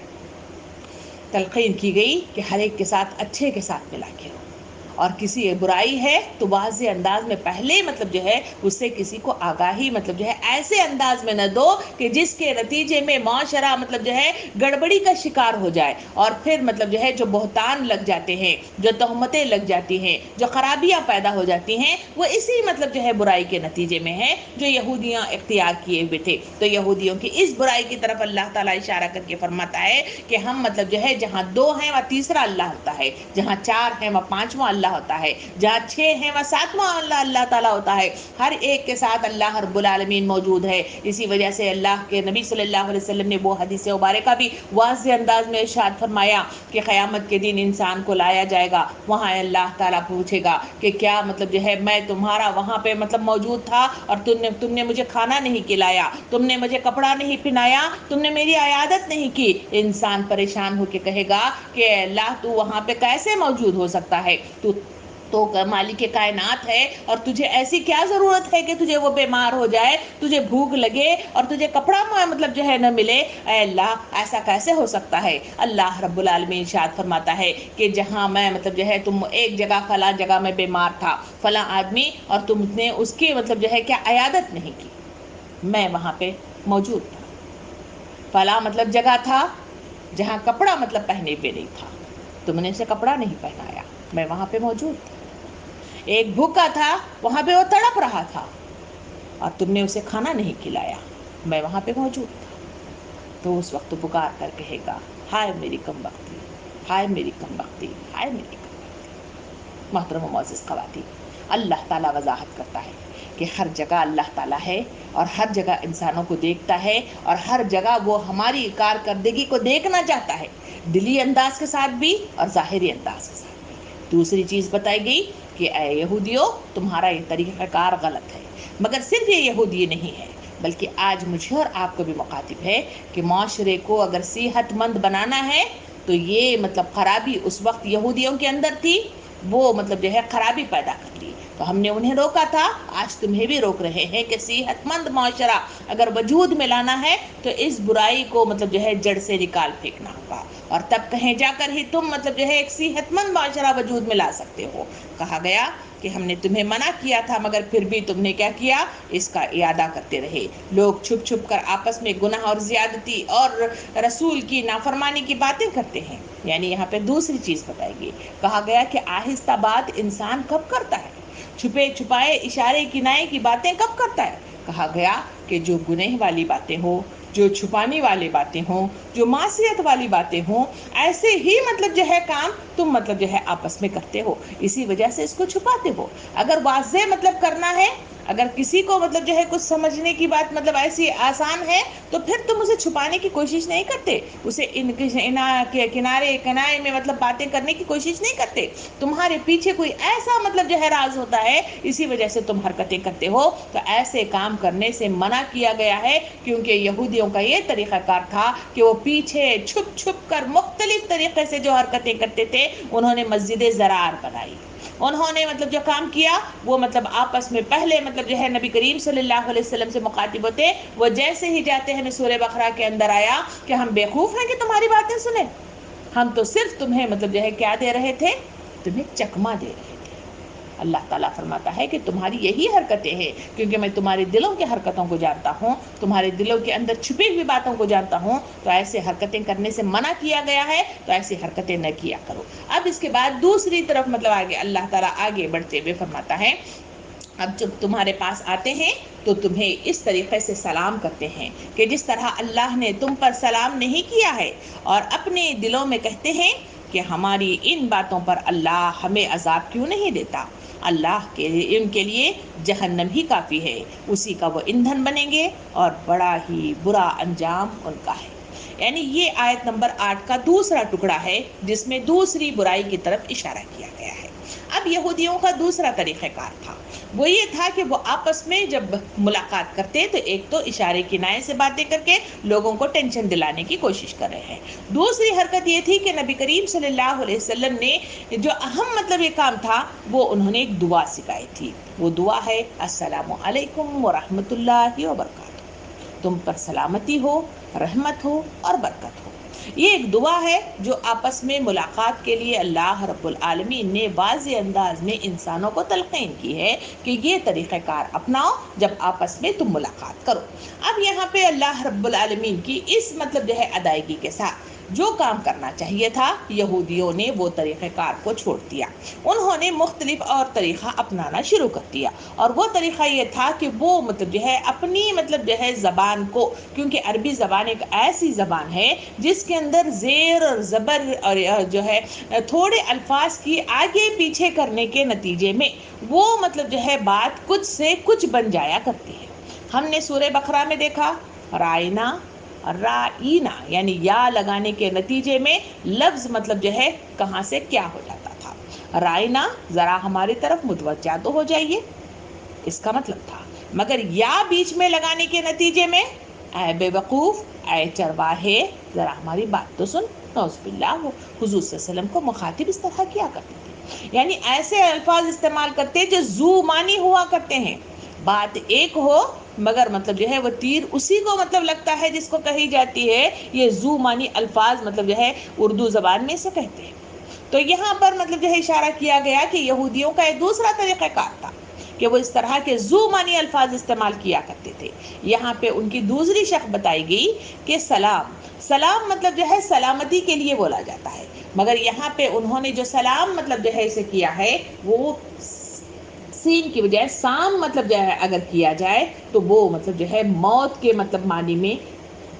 تلقین کی گئی کہ ہر ایک کے ساتھ اچھے کے ساتھ ملا کے، اور کسی برائی ہے تو واضح انداز میں پہلے مطلب جو ہے اس سے کسی کو آگاہی مطلب جو ہے ایسے انداز میں نہ دو کہ جس کے نتیجے میں معاشرہ مطلب جو ہے گڑبڑی کا شکار ہو جائے، اور پھر مطلب جو ہے جو بہتان لگ جاتے ہیں، جو تہمتیں لگ جاتی ہیں، جو خرابیاں پیدا ہو جاتی ہیں، وہ اسی مطلب جو ہے برائی کے نتیجے میں ہے جو یہودیاں اختیار کیے ہوئے تھے۔ تو یہودیوں کی اس برائی کی طرف اللہ تعالیٰ اشارہ کر کے فرماتا ہے کہ ہم مطلب جو ہے جہاں دو ہیں وہاں تیسرا اللہ ہوتا ہے، جہاں چار ہیں وہاں پانچواں اللہ ہوتا ہے، جہاں 6 ہیں وہاں 7واں اللہ تعالیٰ ہوتا ہے، ہر ایک کے ساتھ اللہ رب العالمین موجود ہے۔ اسی وجہ سے اللہ کے نبی صلی اللہ علیہ وسلم نے وہ حدیث مبارکہ بھی واضح انداز میں ارشاد فرمایا کہ قیامت کے دن انسان کو لایا جائے گا، وہاں اللہ تعالیٰ پوچھے گا کہ کیا مطلب جو ہے میں تمہارا وہاں پہ مطلب موجود تھا اور تم نے مجھے کھانا نہیں کھلایا، تم نے مجھے کپڑا نہیں پہنایا، تم نے میری عیادت نہیں کی۔ انسان پریشان ہو کے کہے گا کہ اللہ تو وہاں پہ کیسے موجود ہو سکتا ہے، تو مالک کائنات ہے، اور تجھے ایسی کیا ضرورت ہے کہ تجھے وہ بیمار ہو جائے، تجھے بھوک لگے اور تجھے کپڑا مطلب جو ہے نہ ملے، اے اللہ ایسا کیسے ہو سکتا ہے؟ اللہ رب العالمین ارشاد فرماتا ہے کہ جہاں میں مطلب جو ہے تم ایک جگہ فلاں جگہ میں بیمار تھا فلاں آدمی، اور تم نے اس کی مطلب جو ہے کیا عیادت نہیں کی، میں وہاں پہ موجود تھا۔ فلاں مطلب جگہ تھا جہاں کپڑا مطلب پہنے پہ نہیں تھا، تم نے اسے کپڑا نہیں پہنایا، میں وہاں پہ موجود تھا۔ ایک بھوکا تھا وہاں پہ وہ تڑپ رہا تھا اور تم نے اسے کھانا نہیں کھلایا، میں وہاں پہ موجود تھا۔ تو اس وقت پکار کر کہے گا ہائے میری کم بختی، ہائے میری کم بختی، ہائے میری کم بختی۔ محترم و معزز خواتین، اللہ تعالیٰ وضاحت کرتا ہے کہ ہر جگہ اللہ تعالیٰ ہے اور ہر جگہ انسانوں کو دیکھتا ہے، اور ہر جگہ وہ ہماری کارکردگی کو دیکھنا چاہتا ہے، دلی انداز کے ساتھ بھی اور ظاہری انداز کے ساتھ بھی۔ دوسری چیز بتائی گئی کہ اے یہودیو تمہارا یہ طریقہ کار غلط ہے، مگر صرف یہ یہودی نہیں ہے بلکہ آج مجھے اور آپ کو بھی مخاطب ہے کہ معاشرے کو اگر صحت مند بنانا ہے تو یہ مطلب خرابی اس وقت یہودیوں کے اندر تھی وہ مطلب جو ہے خرابی پیدا کر لی. تو ہم نے انہیں روکا تھا, آج تمہیں بھی روک رہے ہیں کہ صحت مند معاشرہ اگر وجود میں لانا ہے تو اس برائی کو مطلب جو ہے جڑ سے نکال پھینکنا ہوگا, اور تب کہیں جا کر ہی تم مطلب جو ہے ایک صحت مند معاشرہ وجود میں لا سکتے ہو. کہا گیا کہ ہم نے تمہیں منع کیا تھا مگر پھر بھی تم نے کیا کیا, اس کا اعادہ کرتے رہے. لوگ چھپ چھپ کر آپس میں گناہ اور زیادتی اور رسول کی نافرمانی کی باتیں کرتے ہیں. یعنی یہاں پہ دوسری چیز بتائی گئی. کہا گیا کہ آہستہ بات انسان کب کرتا ہے, چھپے چھپائے اشارے کنائے کی باتیں کب کرتا ہے. کہا گیا کہ جو گناہ والی باتیں ہو, جو چھپانے والی باتیں ہوں, جو معصیت والی باتیں ہوں, ایسے ہی مطلب جو ہے کام تم مطلب جو ہے آپس میں کرتے ہو, اسی وجہ سے اس کو چھپاتے ہو. اگر واضح مطلب کرنا ہے, اگر کسی کو مطلب جو ہے کچھ سمجھنے کی بات مطلب ایسی آسان ہے تو پھر تم اسے چھپانے کی کوشش نہیں کرتے, اسے کنارے کنارے میں مطلب باتیں کرنے کی کوشش نہیں کرتے. تمہارے پیچھے کوئی ایسا مطلب جو ہے راز ہوتا ہے, اسی وجہ سے تم حرکتیں کرتے ہو. تو ایسے کام کرنے سے منع کیا گیا ہے, کیونکہ یہودیوں کا یہ طریقہ کار تھا کہ وہ پیچھے چھپ چھپ کر مختلف طریقے سے جو حرکتیں کرتے تھے. انہوں نے مسجد زرار بنائی, انہوں نے مطلب جو کام کیا وہ مطلب آپس میں پہلے مطلب جو ہے نبی کریم صلی اللہ علیہ وسلم سے مخاطب ہوتے, وہ جیسے ہی جاتے ہیں سورہ بقرہ کے اندر آیا کہ ہم بیوقوف ہیں کہ تمہاری باتیں سنیں, ہم تو صرف تمہیں مطلب جو ہے کیا دے رہے تھے, تمہیں چکما دے رہے تھے. اللہ تعالیٰ فرماتا ہے کہ تمہاری یہی حرکتیں ہیں, کیونکہ میں تمہارے دلوں کی حرکتوں کو جانتا ہوں, تمہارے دلوں کے اندر چھپی ہوئی باتوں کو جانتا ہوں. تو ایسے حرکتیں کرنے سے منع کیا گیا ہے, تو ایسی حرکتیں نہ کیا کرو. اب اس کے بعد دوسری طرف مطلب آگے اللہ تعالیٰ آگے بڑھتے ہوئے فرماتا ہے, اب جب تمہارے پاس آتے ہیں تو تمہیں اس طریقے سے سلام کرتے ہیں کہ جس طرح اللہ نے تم پر سلام نہیں کیا ہے, اور اپنے دلوں میں کہتے ہیں کہ ہماری ان باتوں پر اللہ ہمیں عذاب کیوں نہیں دیتا. اللہ کے ان کے لیے جہنم ہی کافی ہے, اسی کا وہ ایندھن بنیں گے, اور بڑا ہی برا انجام ان کا ہے. یعنی یہ آیت نمبر 8 کا دوسرا ٹکڑا ہے جس میں دوسری برائی کی طرف اشارہ کیا گیا ہے. اب یہودیوں کا دوسرا طریقہ کار تھا, وہ یہ تھا کہ وہ آپس میں جب ملاقات کرتے تو ایک تو اشارے کنائے سے باتیں کر کے لوگوں کو ٹینشن دلانے کی کوشش کر رہے ہیں. دوسری حرکت یہ تھی کہ نبی کریم صلی اللہ علیہ وسلم نے جو اہم مطلب یہ کام تھا, وہ انہوں نے ایک دعا سکھائی تھی. وہ دعا ہے السلام علیکم ورحمۃ اللہ وبرکاتہ, تم پر سلامتی ہو, رحمت ہو اور برکت ہو. یہ ایک دعا ہے جو آپس میں ملاقات کے لیے اللہ رب العالمین نے واضح انداز میں انسانوں کو تلقین کی ہے کہ یہ طریقہ کار اپناؤ جب آپس میں تم ملاقات کرو. اب یہاں پہ اللہ رب العالمین کی اس مطلب جو ہے ادائیگی کے ساتھ جو کام کرنا چاہیے تھا, یہودیوں نے وہ طریقہ کار کو چھوڑ دیا. انہوں نے مختلف اور طریقہ اپنانا شروع کر دیا, اور وہ طریقہ یہ تھا کہ وہ مطلب جو ہے اپنی مطلب جو ہے زبان کو, کیونکہ عربی زبان ایک ایسی زبان ہے جس کے اندر زیر اور زبر اور جو ہے تھوڑے الفاظ کی آگے پیچھے کرنے کے نتیجے میں وہ مطلب جو ہے بات کچھ سے کچھ بن جایا کرتی ہے. ہم نے سورہ بقرہ میں دیکھا رائنا رائینا, یعنی یا لگانے کے نتیجے میں لفظ مطلب جو ہے کہاں سے کیا ہو جاتا تھا. رائنا ذرا ہماری طرف متوجہ تو ہو جائیے, اس کا مطلب تھا, مگر یا بیچ میں لگانے کے نتیجے میں اے بے وقوف, اے چرواہے, ذرا ہماری بات تو سن. نعوذ باللہ, وہ حضور صلی اللہ علیہ وسلم کو مخاطب اس طرح کیا کرتے تھے, یعنی ایسے الفاظ استعمال کرتے جو زو مانی ہوا کرتے ہیں. بات ایک ہو مگر مطلب جو ہے وہ تیر اسی کو مطلب لگتا ہے جس کو کہی جاتی ہے. یہ زو مانی الفاظ مطلب جو ہے اردو زبان میں سے کہتے ہیں. تو یہاں پر مطلب جو ہے اشارہ کیا گیا کہ یہودیوں کا ایک دوسرا طریقہ کار تھا کہ وہ اس طرح کے زو مانی الفاظ استعمال کیا کرتے تھے. یہاں پہ ان کی دوسری شق بتائی گئی کہ سلام, سلام مطلب جو ہے سلامتی کے لیے بولا جاتا ہے, مگر یہاں پہ انہوں نے جو سلام مطلب جو ہے اسے کیا ہے وہ سین کی بجائے سام مطلب جو ہے اگر کیا جائے تو وہ مطلب جو ہے موت کے مطلب معنی میں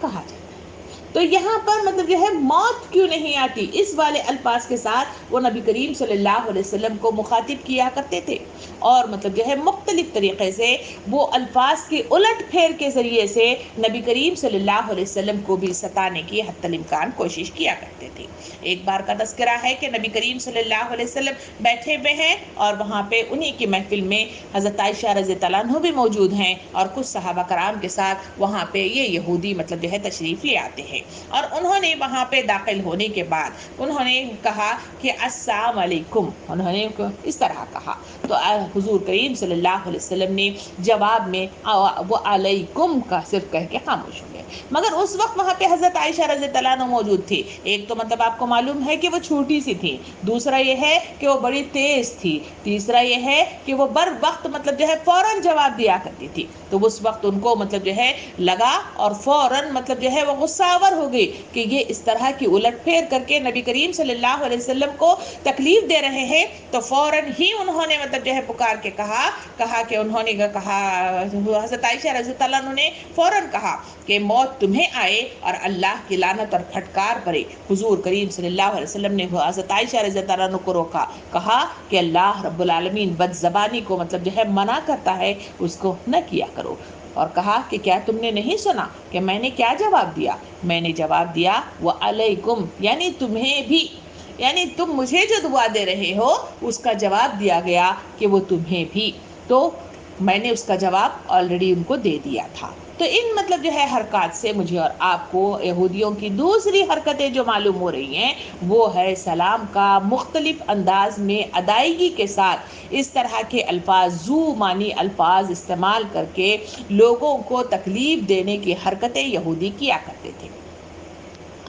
کہا جاتا ہے. تو یہاں پر مطلب جو ہے موت کیوں نہیں آتی, اس والے الفاظ کے ساتھ وہ نبی کریم صلی اللہ علیہ وسلم کو مخاطب کیا کرتے تھے. اور مطلب جو ہے مختلف طریقے سے وہ الفاظ کے الٹ پھیر کے ذریعے سے نبی کریم صلی اللہ علیہ وسلم کو بھی ستانے کی حتی الامکان کوشش کیا کرتے تھے۔ ایک بار کا تذکرہ ہے کہ نبی کریم صلی اللہ علیہ وسلم بیٹھے ہوئے ہیں اور وہاں پہ انہی کی محفل میں حضرت عائشہ رضی اللہ عنہ بھی موجود ہیں اور کچھ صحابہ کرام کے ساتھ وہاں پہ یہ یہودی مطلب جو ہے تشریف لے آتے ہیں، اور انہوں نے وہاں پہ داخل ہونے کے بعد انہوں نے کہا کہ السلام علیکم، انہوں نے اس طرح کہا تو حضور کریم صلی اللہ علیہ وسلم نے جواب میں وہ علیکم کا صرف کہہ کے خاموش ہو گئے۔ مگر اس وقت وہاں پہ حضرت عائشہ رضی اللہ عنہ موجود تھی۔ ایک تو مطلب آپ کو معلوم ہے کہ وہ چھوٹی سی تھی، دوسرا یہ ہے کہ وہ بڑی تیز تھی، تیسرا یہ ہے کہ وہ بر وقت مطلب جو ہے فوراً جواب دیا کرتی تھی، تو اس وقت ان کو مطلب جو ہے لگا اور فوراً مطلب جو ہے وہ غصہ آور ہو گئی کہ یہ اس طرح کی الٹ پھیر کر کے نبی کریم صلی اللہ علیہ وسلم کو تکلیف دے رہے ہیں، تو فوراً ہی انہوں نے مطلب جو ہے پکار کے کہا کہ انہوں نے کہا، حضرت عائشہ رضی اللہ عنہ نے فوراً کہا کہ موت تمہیں آئے اور اللہ کی لعنت اور پھٹکار پڑے۔ حضور کریم صلی اللہ علیہ وسلم نے حضرت عائشہ رضی اللہ عنہ کو روکا، کہا کہ اللہ رب العالمین بد زبانی کو مطلب جو ہے منع کرتا ہے، اس کو نہ کیا کرو، اور کہا کہ کیا تم نے نہیں سنا کہ میں نے کیا جواب دیا؟ میں نے جواب دیا وہ علیکم، یعنی تمہیں بھی، یعنی تم مجھے جو دعا دے رہے ہو اس کا جواب دیا گیا کہ وہ تمہیں بھی، تو میں نے اس کا جواب آلریڈی ان کو دے دیا تھا۔ تو ان مطلب جو ہے حرکات سے مجھے اور آپ کو یہودیوں کی دوسری حرکتیں جو معلوم ہو رہی ہیں وہ ہے سلام کا مختلف انداز میں ادائیگی کے ساتھ اس طرح کے الفاظ، ذو معنی الفاظ استعمال کر کے لوگوں کو تکلیف دینے کی حرکتیں یہودی کیا کرتے تھے۔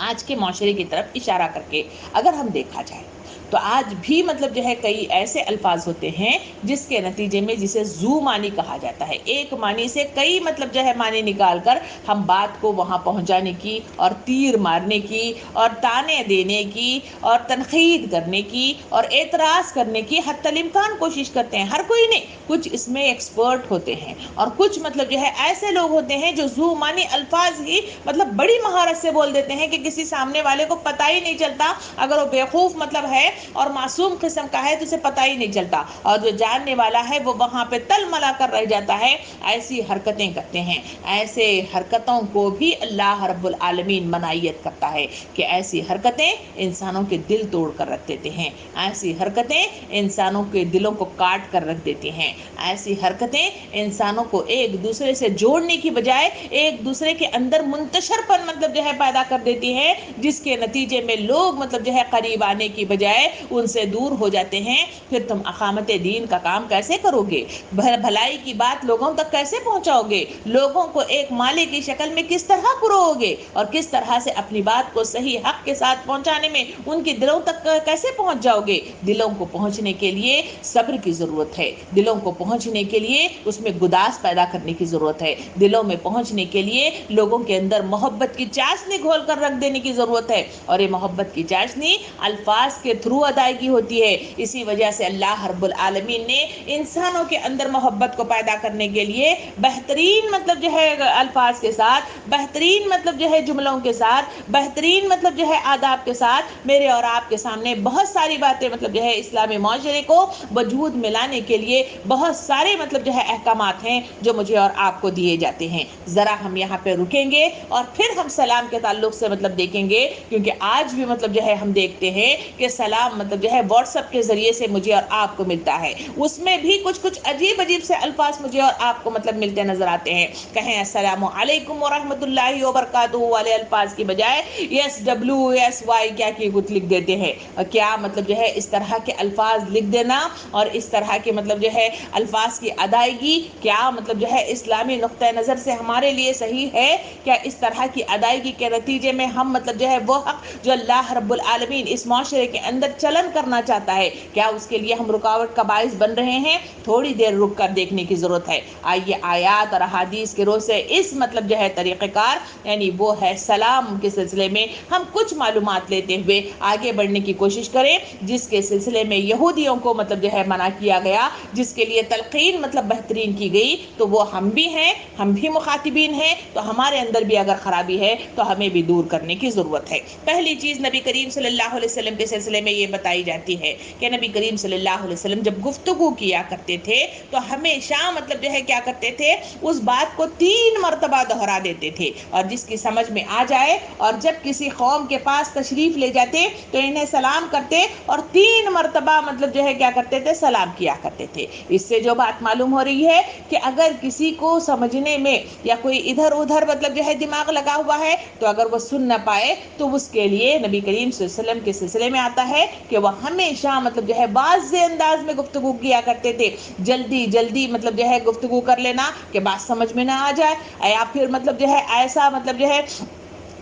آج کے معاشرے کی طرف اشارہ کر کے اگر ہم دیکھا جائے تو آج بھی مطلب جو ہے کئی ایسے الفاظ ہوتے ہیں جس کے نتیجے میں جسے ذو معنی کہا جاتا ہے، ایک معنی سے کئی مطلب جو ہے معنی نکال کر ہم بات کو وہاں پہنچانے کی اور تیر مارنے کی اور تانے دینے کی اور تنقید کرنے کی اور اعتراض کرنے کی حتی الامکان کوشش کرتے ہیں۔ ہر کوئی نہیں، کچھ اس میں ایکسپرٹ ہوتے ہیں اور کچھ مطلب جو ہے ایسے لوگ ہوتے ہیں جو ذو معنی الفاظ ہی مطلب بڑی مہارت سے بول دیتے ہیں کہ کسی سامنے والے کو پتہ ہی نہیں چلتا، اگر وہ بیوقوف مطلب ہے اور معصوم قسم کا ہے تو اسے پتہ ہی نہیں چلتا، اور جو جاننے والا ہے وہ وہاں پہ تل ملا کر رہ جاتا ہے۔ ایسی حرکتیں کرتے ہیں، ایسے حرکتوں کو بھی اللہ رب العالمین منعیت کرتا ہے کہ ایسی حرکتیں انسانوں کے دل توڑ کر رکھ دیتے ہیں، ایسی حرکتیں انسانوں کے دلوں کو کاٹ کر رکھ دیتی ہیں، ایسی حرکتیں انسانوں کو ایک دوسرے سے جوڑنے کی بجائے ایک دوسرے کے اندر منتشر پن مطلب جو ہے پیدا کر دیتی ہے، جس کے نتیجے میں لوگ مطلب جو ہے قریب آنے کی بجائے ان سے دور ہو جاتے ہیں۔ پھر تم اقامت دین کا کام کیسے کرو گے؟ بھلائی کی بات لوگوں تک کیسے پہنچاؤ گے؟ لوگوں کو ایک مالی کی شکل میں کس طرح پروؤ گے اور کس طرح سے اپنی بات کو صحیح حق کے ساتھ پہنچانے میں ان کے دلوں تک کیسے پہنچ جاؤ گے؟ دلوں کو پہنچنے کے لیے صبر کی ضرورت ہے، دلوں کو پہنچنے کے لیے اس میں گداز پیدا کرنے کی ضرورت ہے، دلوں میں پہنچنے کے لیے لوگوں کے اندر محبت کی چاشنی گھول کر رکھ دینے کی ضرورت ہے، اور یہ محبت کی چاشنی الفاظ کے تھرو ادائیگی ہوتی ہے۔ اسی وجہ سے اللہ رب العالمین نے انسانوں کے اندر محبت کو پیدا کرنے کے لیے بہترین مطلب جو ہے الفاظ کے ساتھ، بہترین مطلب جو ہے جملوں کے ساتھ، بہترین مطلب جو ہے آداب کے ساتھ میرے اور آپ کے سامنے بہت ساری باتیں مطلب جو ہے اسلامی معاشرے کو وجود میں لانے کے لیے بہت سارے مطلب جو ہے احکامات ہیں جو مجھے اور آپ کو دیے جاتے ہیں۔ ذرا ہم یہاں پہ رکیں گے اور پھر ہم سلام کے تعلق سے مطلب دیکھیں گے، کیونکہ آج بھی مطلب جو ہے ہم دیکھتے ہیں کہ سلام مطلب جو ہے واٹس ایپ کے ذریعے سے مجھے اور آپ کو ملتا ہے، اس میں بھی کچھ عجیب سے الفاظ مجھے اور آپ کو مطلب ملتے نظر آتے ہیں۔ کہیں السلام علیکم ورحمۃ اللہ وبرکاتہ والے الفاظ کی بجائے SWY کیا کچھ لکھ دیتے ہیں، کیا مطلب جو ہے اس طرح کے الفاظ لکھ دینا اور اس طرح کے مطلب جو ہے الفاظ کی ادائیگی کیا مطلب جو ہے اسلامی نقطہ نظر سے ہمارے لیے صحیح ہے؟ کیا اس طرح کی ادائیگی کے نتیجے میں ہم مطلب جو ہے وہ حق جو اللہ رب العالمین اس معاشرے کے اندر چلن کرنا چاہتا ہے، کیا اس کے لیے ہم رکاوٹ کا باعث بن رہے ہیں؟ تھوڑی دیر رک کر دیکھنے کی ضرورت ہے۔ آئیے آیات اور احادیث کے روح سے اس مطلب جو ہے طریقہ کار یعنی وہ ہے سلام کے سلسلے میں ہم کچھ معلومات لیتے ہوئے آگے بڑھنے کی کوشش کریں، جس کے سلسلے میں یہودیوں کو مطلب جو ہے منع کیا گیا، جس کے لیے تلقین مطلب بہترین کی گئی، تو وہ ہم بھی ہیں، ہم بھی مخاطبین ہیں، تو ہمارے اندر بھی اگر خرابی ہے تو ہمیں بھی دور کرنے کی ضرورت ہے۔ پہلی چیز نبی کریم صلی اللہ علیہ وسلم کے سلسلے میں یہ بتائی جاتی ہے کہ نبی کریم صلی اللہ علیہ وسلم جب گفتگو کیا کرتے تھے تو ہمیشہ مطلب جو ہے کیا کرتے تھے، اس بات کو 3 مرتبہ دہرا دیتے تھے، اور جس کی سمجھ میں آ جائے، اور جب کسی قوم کے پاس تشریف لے جاتے تو انہیں سلام کرتے اور 3 مرتبہ مطلب جو ہے کیا کرتے تھے، سلام کیا کرتے تھے۔ اس سے جو بات معلوم ہو رہی ہے کہ اگر کسی کو سمجھنے میں یا کوئی ادھر ادھر مطلب جو ہے دماغ لگا ہوا ہے تو اگر وہ سن نہ پائے تو اس کے لیے نبی کریم صلی اللہ علیہ وسلم کے سلسلے میں آتا ہے کہ وہ ہمیشہ مطلب جو ہے واضح انداز میں گفتگو کیا کرتے تھے، جلدی جلدی مطلب جو ہے گفتگو کر لینا کہ بات سمجھ میں نہ آ جائے، یا پھر مطلب جو ہے ایسا مطلب جو ہے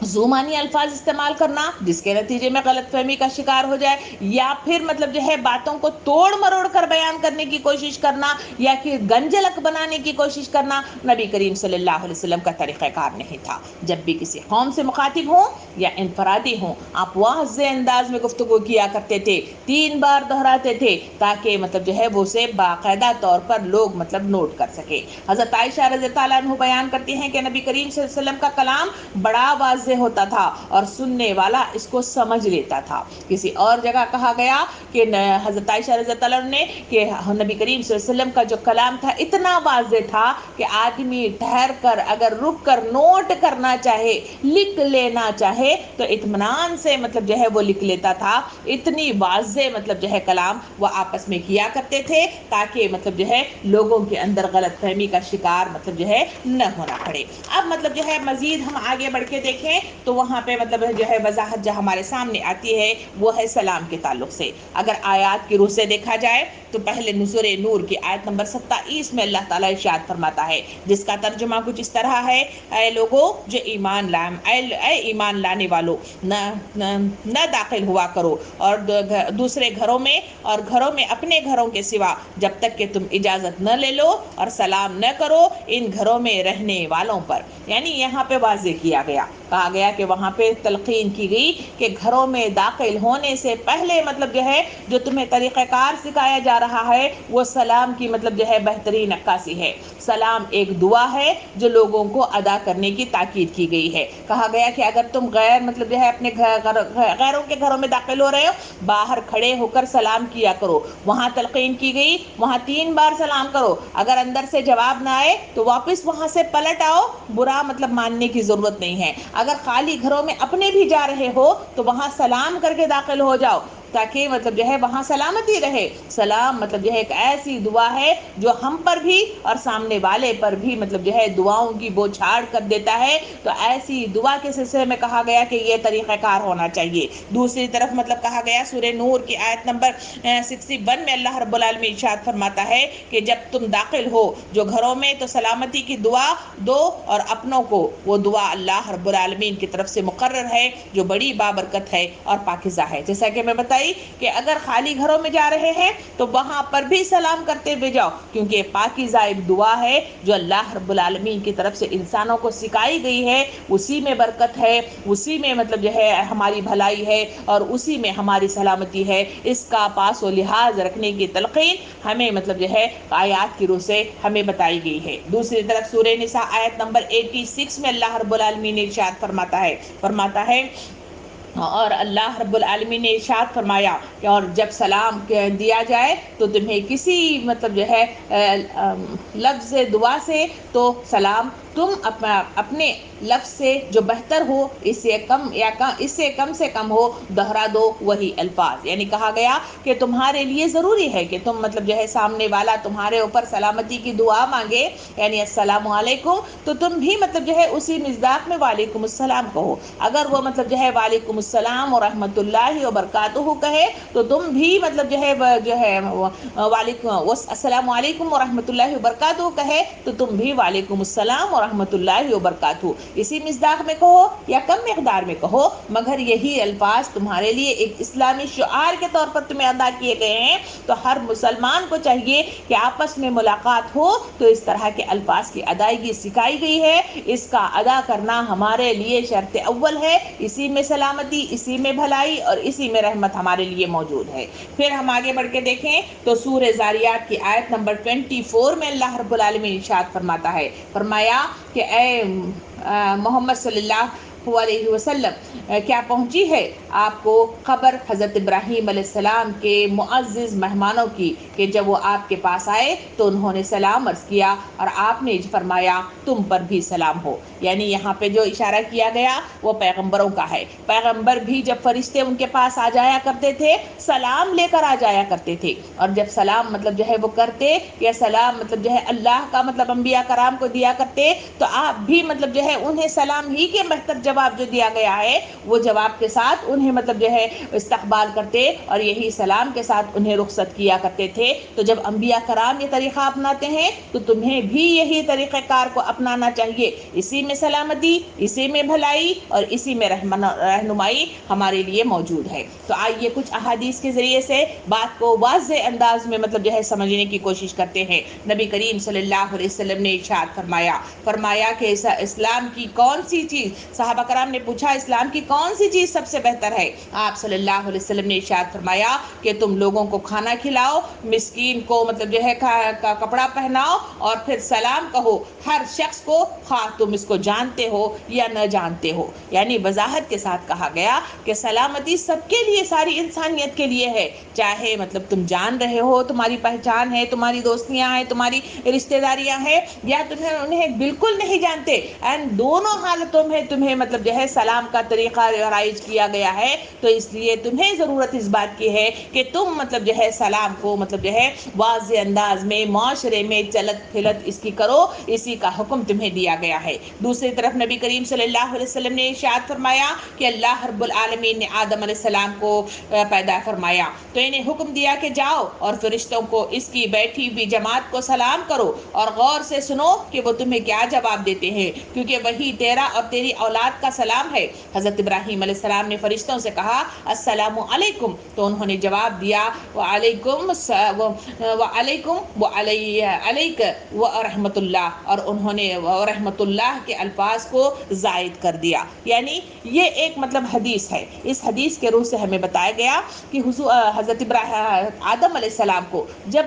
زبانی الفاظ استعمال کرنا جس کے نتیجے میں غلط فہمی کا شکار ہو جائے، یا پھر مطلب جو ہے باتوں کو توڑ مروڑ کر بیان کرنے کی کوشش کرنا، یا پھر گنجلک بنانے کی کوشش کرنا نبی کریم صلی اللہ علیہ وسلم کا طریقہ کار نہیں تھا۔ جب بھی کسی قوم سے مخاطب ہوں یا انفرادی ہوں، آپ واضح انداز میں گفتگو کیا کرتے تھے، 3 بار دہراتے تھے تاکہ مطلب جو ہے وہ اسے باقاعدہ طور پر لوگ مطلب نوٹ کر سکے۔ حضرت عائشہ رضی اللہ عنہ بیان کرتی ہیں کہ نبی کریم صلی اللہ علیہ وسلم کا کلام بڑا واضح ہوتا تھا اور سننے والا اس کو سمجھ لیتا تھا۔ کسی اور جگہ کہا گیا کہ حضرت عائشہ رضی اللہ عنہ نے کہ نبی کریم صلی اللہ علیہ وسلم کا جو کلام تھا اتنا واضح تھا کہ آدمی ٹھہر کر اگر رک کر نوٹ کرنا چاہے، لکھ لینا چاہے تو اطمینان سے مطلب جو ہے وہ لکھ لیتا تھا۔ اتنی واضح مطلب جو ہے کلام وہ آپس میں کیا کرتے تھے تاکہ مطلب جو ہے لوگوں کے اندر غلط فہمی کا شکار مطلب جو ہے نہ ہونا پڑے۔ اب مطلب جو ہے مزید ہم آگے بڑھ کے دیکھیں تو وہاں پہ مطلب جو ہے وضاحت جو ہمارے سامنے آتی ہے وہ ہے سلام کے تعلق سے۔ اگر آیات کی روح سے دیکھا جائے تو پہلے سورہ نور کی آیت نمبر 27 میں اللہ تعالیٰ ارشاد فرماتا ہے، جس کا ترجمہ کچھ اس طرح ہے: اے لوگو جو ایمان اے ایمان لانے والو، نہ داخل ہوا کرو اور دوسرے گھروں میں اور گھروں میں اپنے گھروں کے سوا جب تک کہ تم اجازت نہ لے لو، اور سلام نہ کرو ان گھروں میں رہنے والوں پر۔ یعنی یہاں پہ واضح کیا گیا، کہا گیا کہ وہاں پہ تلقین کی گئی کہ گھروں میں داخل ہونے سے پہلے مطلب جو ہے جو تمہیں طریقہ کار سکھایا جا رہا ہے وہ سلام کی مطلب جو ہے بہترین عکاسی ہے۔ سلام ایک دعا ہے جو لوگوں کو ادا کرنے کی تاکید کی گئی ہے۔ کہا گیا کہ اگر تم مطلب جو ہے اپنے غیروں کے گھروں میں داخل ہو رہے ہو، باہر کھڑے ہو کر سلام کیا کرو۔ وہاں تلقین کی گئی وہاں 3 بار سلام کرو، اگر اندر سے جواب نہ آئے تو واپس وہاں سے پلٹ آؤ، برا مطلب ماننے کی ضرورت نہیں ہے۔ اگر خالی گھروں میں اپنے بھی جا رہے ہو تو وہاں سلام کر کے داخل ہو جاؤ تاکہ مطلب جو ہے وہاں سلامتی رہے۔ سلام مطلب جو ہے ایک ایسی دعا ہے جو ہم پر بھی اور سامنے والے پر بھی مطلب جو ہے دعاؤں کی بوچھاڑ کر دیتا ہے، تو ایسی دعا کے سلسلے میں کہا گیا کہ یہ طریقہ کار ہونا چاہیے۔ دوسری طرف مطلب کہا گیا سورہ نور کی آیت نمبر 61 میں اللہ رب العالمین ارشاد فرماتا ہے کہ جب تم داخل ہو جو گھروں میں تو سلامتی کی دعا دو، اور اپنوں کو وہ دعا اللہ رب العالمین کی طرف سے مقرر ہے جو بڑی بابرکت ہے اور پاکیزہ ہے۔ جیسا کہ میں بتائی کہ اگر خالی گھروں میں جا رہے ہیں تو وہاں پر بھی سلام کرتے ہوئے جاؤ، کیونکہ پاکیزہ ایک دعا ہے جو اللہ رب العالمین کی طرف سے انسانوں کو سکھائی گئی ہے، اسی میں برکت ہے، اسی میں مطلب جو ہے ہماری بھلائی ہے اور اسی میں ہماری سلامتی ہے۔ اس کا پاس و لحاظ رکھنے کی تلقین ہمیں مطلب جو ہے آیات کی روح سے ہمیں بتائی گئی ہے۔ دوسری طرف سورہ نساء آیت نمبر 86 میں اللہ رب العالمین نے ارشاد فرماتا ہے اور اللہ رب العالمین نے ارشاد فرمایا کہ اور جب سلام دیا جائے تو تمہیں کسی مطلب جو ہے لفظ دعا سے تو سلام تم اپنے لفظ سے جو بہتر ہو اس سے کم سے کم ہو دہرا دو وہی الفاظ۔ یعنی کہا گیا کہ تمہارے لیے ضروری ہے کہ تم مطلب جو ہے سامنے والا تمہارے اوپر سلامتی کی دعا مانگے یعنی السلام علیکم تو تم بھی مطلب جو ہے اسی مصداق میں وعلیکم السلام کہو۔ اگر وہ مطلب جو ہے وعلیکم السلام ورحمۃ اللہ وبرکاتہ کہے تو تم بھی مطلب جو ہے السلام علیکم ورحمۃ اللہ وبرکاتہ کہے تو تم بھی وعلیکم السلام ورحمۃ اللہ وبرکاتہ اسی مصداق میں کہو یا کم مقدار میں کہو، مگر یہی الفاظ تمہارے لیے ایک اسلامی شعار کے طور پر تمہیں ادا کیے گئے ہیں۔ تو ہر مسلمان کو چاہیے کہ آپس میں ملاقات ہو تو اس طرح کے الفاظ کی ادائیگی سکھائی گئی ہے، اس کا ادا کرنا ہمارے لیے شرط اول ہے۔ اسی میں سلامتی، اسی میں بھلائی اور اسی میں رحمت ہمارے لیے موجود ہے۔ پھر ہم آگے بڑھ کے دیکھیں تو سورہ زاریات کی آیت نمبر 24 میں اللہ رب العالمین ارشاد فرمایا کہ اے محمد صلی اللہ علیہ وسلم کیا پہنچی ہے آپ کو خبر حضرت ابراہیم علیہ السلام کے معزز مہمانوں کی کہ جب وہ آپ کے پاس آئے تو انہوں نے سلام عرض کیا اور آپ نے فرمایا تم پر بھی سلام ہو. یعنی یہاں پہ جو اشارہ کیا گیا وہ پیغمبروں کا ہے. پیغمبر بھی جب فرشتے ان کے پاس آ جایا کرتے تھے سلام لے کر آ جایا کرتے تھے, اور جب سلام مطلب جو ہے وہ کرتے یا سلام مطلب جو ہے اللہ کا مطلب انبیاء کرام کو دیا کرتے تو آپ بھی مطلب جو ہے انہیں سلام ہی کے بہتر جواب جو دیا گیا ہے وہ جواب کے ساتھ انہیں مطلب جو ہے استقبال کرتے اور یہی سلام کے ساتھ انہیں رخصت کیا کرتے تھے. تو جب انبیاء کرام یہ طریقہ اپناتے ہیں تو تمہیں بھی یہی طریقہ کار کو اپنانا چاہیے. اسی میں سلامتی, اسی میں بھلائی اور اسی میں رہنمائی ہمارے لیے موجود ہے. تو آئیے کچھ احادیث کے ذریعے سے بات کو واضح انداز میں مطلب جو ہے سمجھنے کی کوشش کرتے ہیں. نبی کریم صلی اللہ علیہ وسلم نے ارشاد فرمایا کہ اسلام کی کون سی چیز, صحابہ کرام نے پوچھا اسلام کی کون سی چیز سب سے بہتر ہے. آپ صلی اللہ علیہ وسلم نے ارشاد فرمایا کہ تم لوگوں کو کھانا کھلاؤ, مسکین کو مطلب جو ہے کپڑا پہناؤ اور پھر سلام کہو ہر شخص کو, خواہ تم اس کو جانتے ہو یا نہ جانتے ہو. یعنی وضاحت کے ساتھ کہا گیا کہ سلامتی سب کے لیے, ساری انسانیت کے لیے ہے, چاہے مطلب تم جان رہے ہو, تمہاری پہچان ہے, تمہاری دوستیاں ہیں, تمہاری رشتہ داریاں ہیں, یا تمہیں انہیں بالکل نہیں جانتے, اینڈ دونوں حالتوں میں تمہیں مطلب جو ہے سلام کا طریقہ رائج کیا گیا ہے. تو اس لیے تمہیں ضرورت اس بات کی ہے کہ تم مطلب جو ہے سلام کو مطلب جو ہے واضح انداز میں معاشرے میں چلت پھلت اس کی کرو, اسی کا حکم تمہیں دیا گیا ہے. دوسری طرف نبی کریم صلی اللہ علیہ وسلم نے ارشاد فرمایا کہ اللہ رب العالمین نے آدم علیہ السلام کو پیدا فرمایا تو انہیں حکم دیا کہ جاؤ اور فرشتوں کو اس کی بیٹھی ہوئی جماعت کو سلام کرو اور غور سے سنو کہ وہ تمہیں کیا جواب دیتے ہیں, کیونکہ وہی تیرا اور تیری اولاد کا سلام ہے. حضرت ابراہیم علیہ السلام نے فرشتوں سے کہا السلام علیکم, تو انہوں نے جواب دیا وعلیکم وعلیک ورحمۃ اللہ, اور انہوں نے رحمۃ اللہ کے الفاظ کو زائد کر دیا. یعنی یہ ایک مطلب حدیث ہے. اس حدیث کے روح سے ہمیں بتایا گیا کہ حضرت آدم علیہ السلام کو جب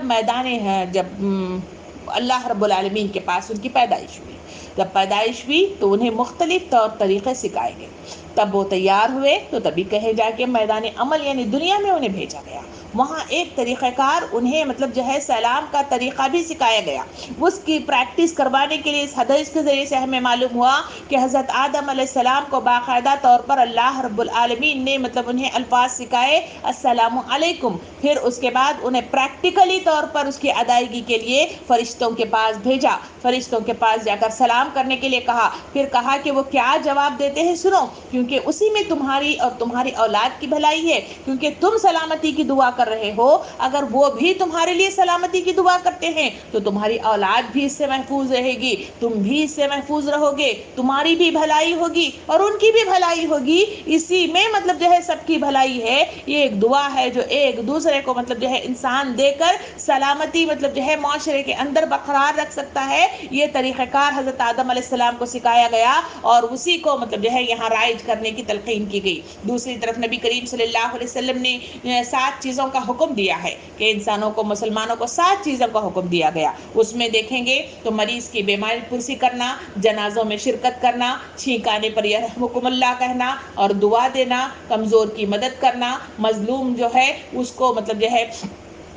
اللہ رب العالمین کے پاس ان کی پیدائش ہوئی, جب پیدائش ہوئی تو انہیں مختلف طور طریقے سکھائے گئے. تب وہ تیار ہوئے تو تبھی کہے جا کے میدان عمل یعنی دنیا میں انہیں بھیجا گیا. وہاں ایک طریقہ کار انہیں مطلب جو ہے سلام کا طریقہ بھی سکھایا گیا. اس کی پریکٹس کروانے کے لیے اس حدیث کے ذریعے سے ہمیں معلوم ہوا کہ حضرت آدم علیہ السلام کو باقاعدہ طور پر اللہ رب العالمین نے مطلب انہیں الفاظ سکھائے السلام علیکم. پھر اس کے بعد انہیں پریکٹیکلی طور پر اس کی ادائیگی کے لیے فرشتوں کے پاس بھیجا, فرشتوں کے پاس جا کر سلام کرنے کے لیے کہا. پھر کہا کہ وہ کیا جواب دیتے ہیں سنو, کیونکہ اسی میں تمہاری اور تمہاری اولاد کی بھلائی ہے, کیونکہ تم سلامتی کی دعا کر رہے ہو. اگر وہ بھی تمہارے لیے سلامتی کی دعا کرتے ہیں تو تمہاری اولاد بھی اس سے محفوظ رہے گی, تم بھی اس سے محفوظ رہو گے, تمہاری بھی بھلائی ہوگی اور ان کی بھی بھلائی ہوگی. اسی میں مطلب جو ہے سب کی بھلائی ہے. یہ ایک دعا ہے جو ایک دوسرے کو مطلب جو ہے انسان دے کر سلامتی مطلب جو ہے معاشرے کے اندر برقرار رکھ سکتا ہے. یہ طریقہ کار حضرت آدم علیہ السلام کو سکھایا گیا اور اسی کو مطلب جو ہے یہاں رائج کرنے کی تلقین کی گئی. دوسری طرف نبی کریم صلی اللہ علیہ وسلم نے 7 چیزوں کا حکم دیا ہے کہ انسانوں کو, مسلمانوں کو 7 چیزوں کا حکم دیا گیا. اس میں دیکھیں گے تو مریض کی بیماری پرسی کرنا, جنازوں میں شرکت کرنا, چھینک آنے پر یرحمکم اللہ کہنا اور دعا دینا, کمزور کی مدد کرنا, مظلوم جو ہے اس کو مطلب جو ہے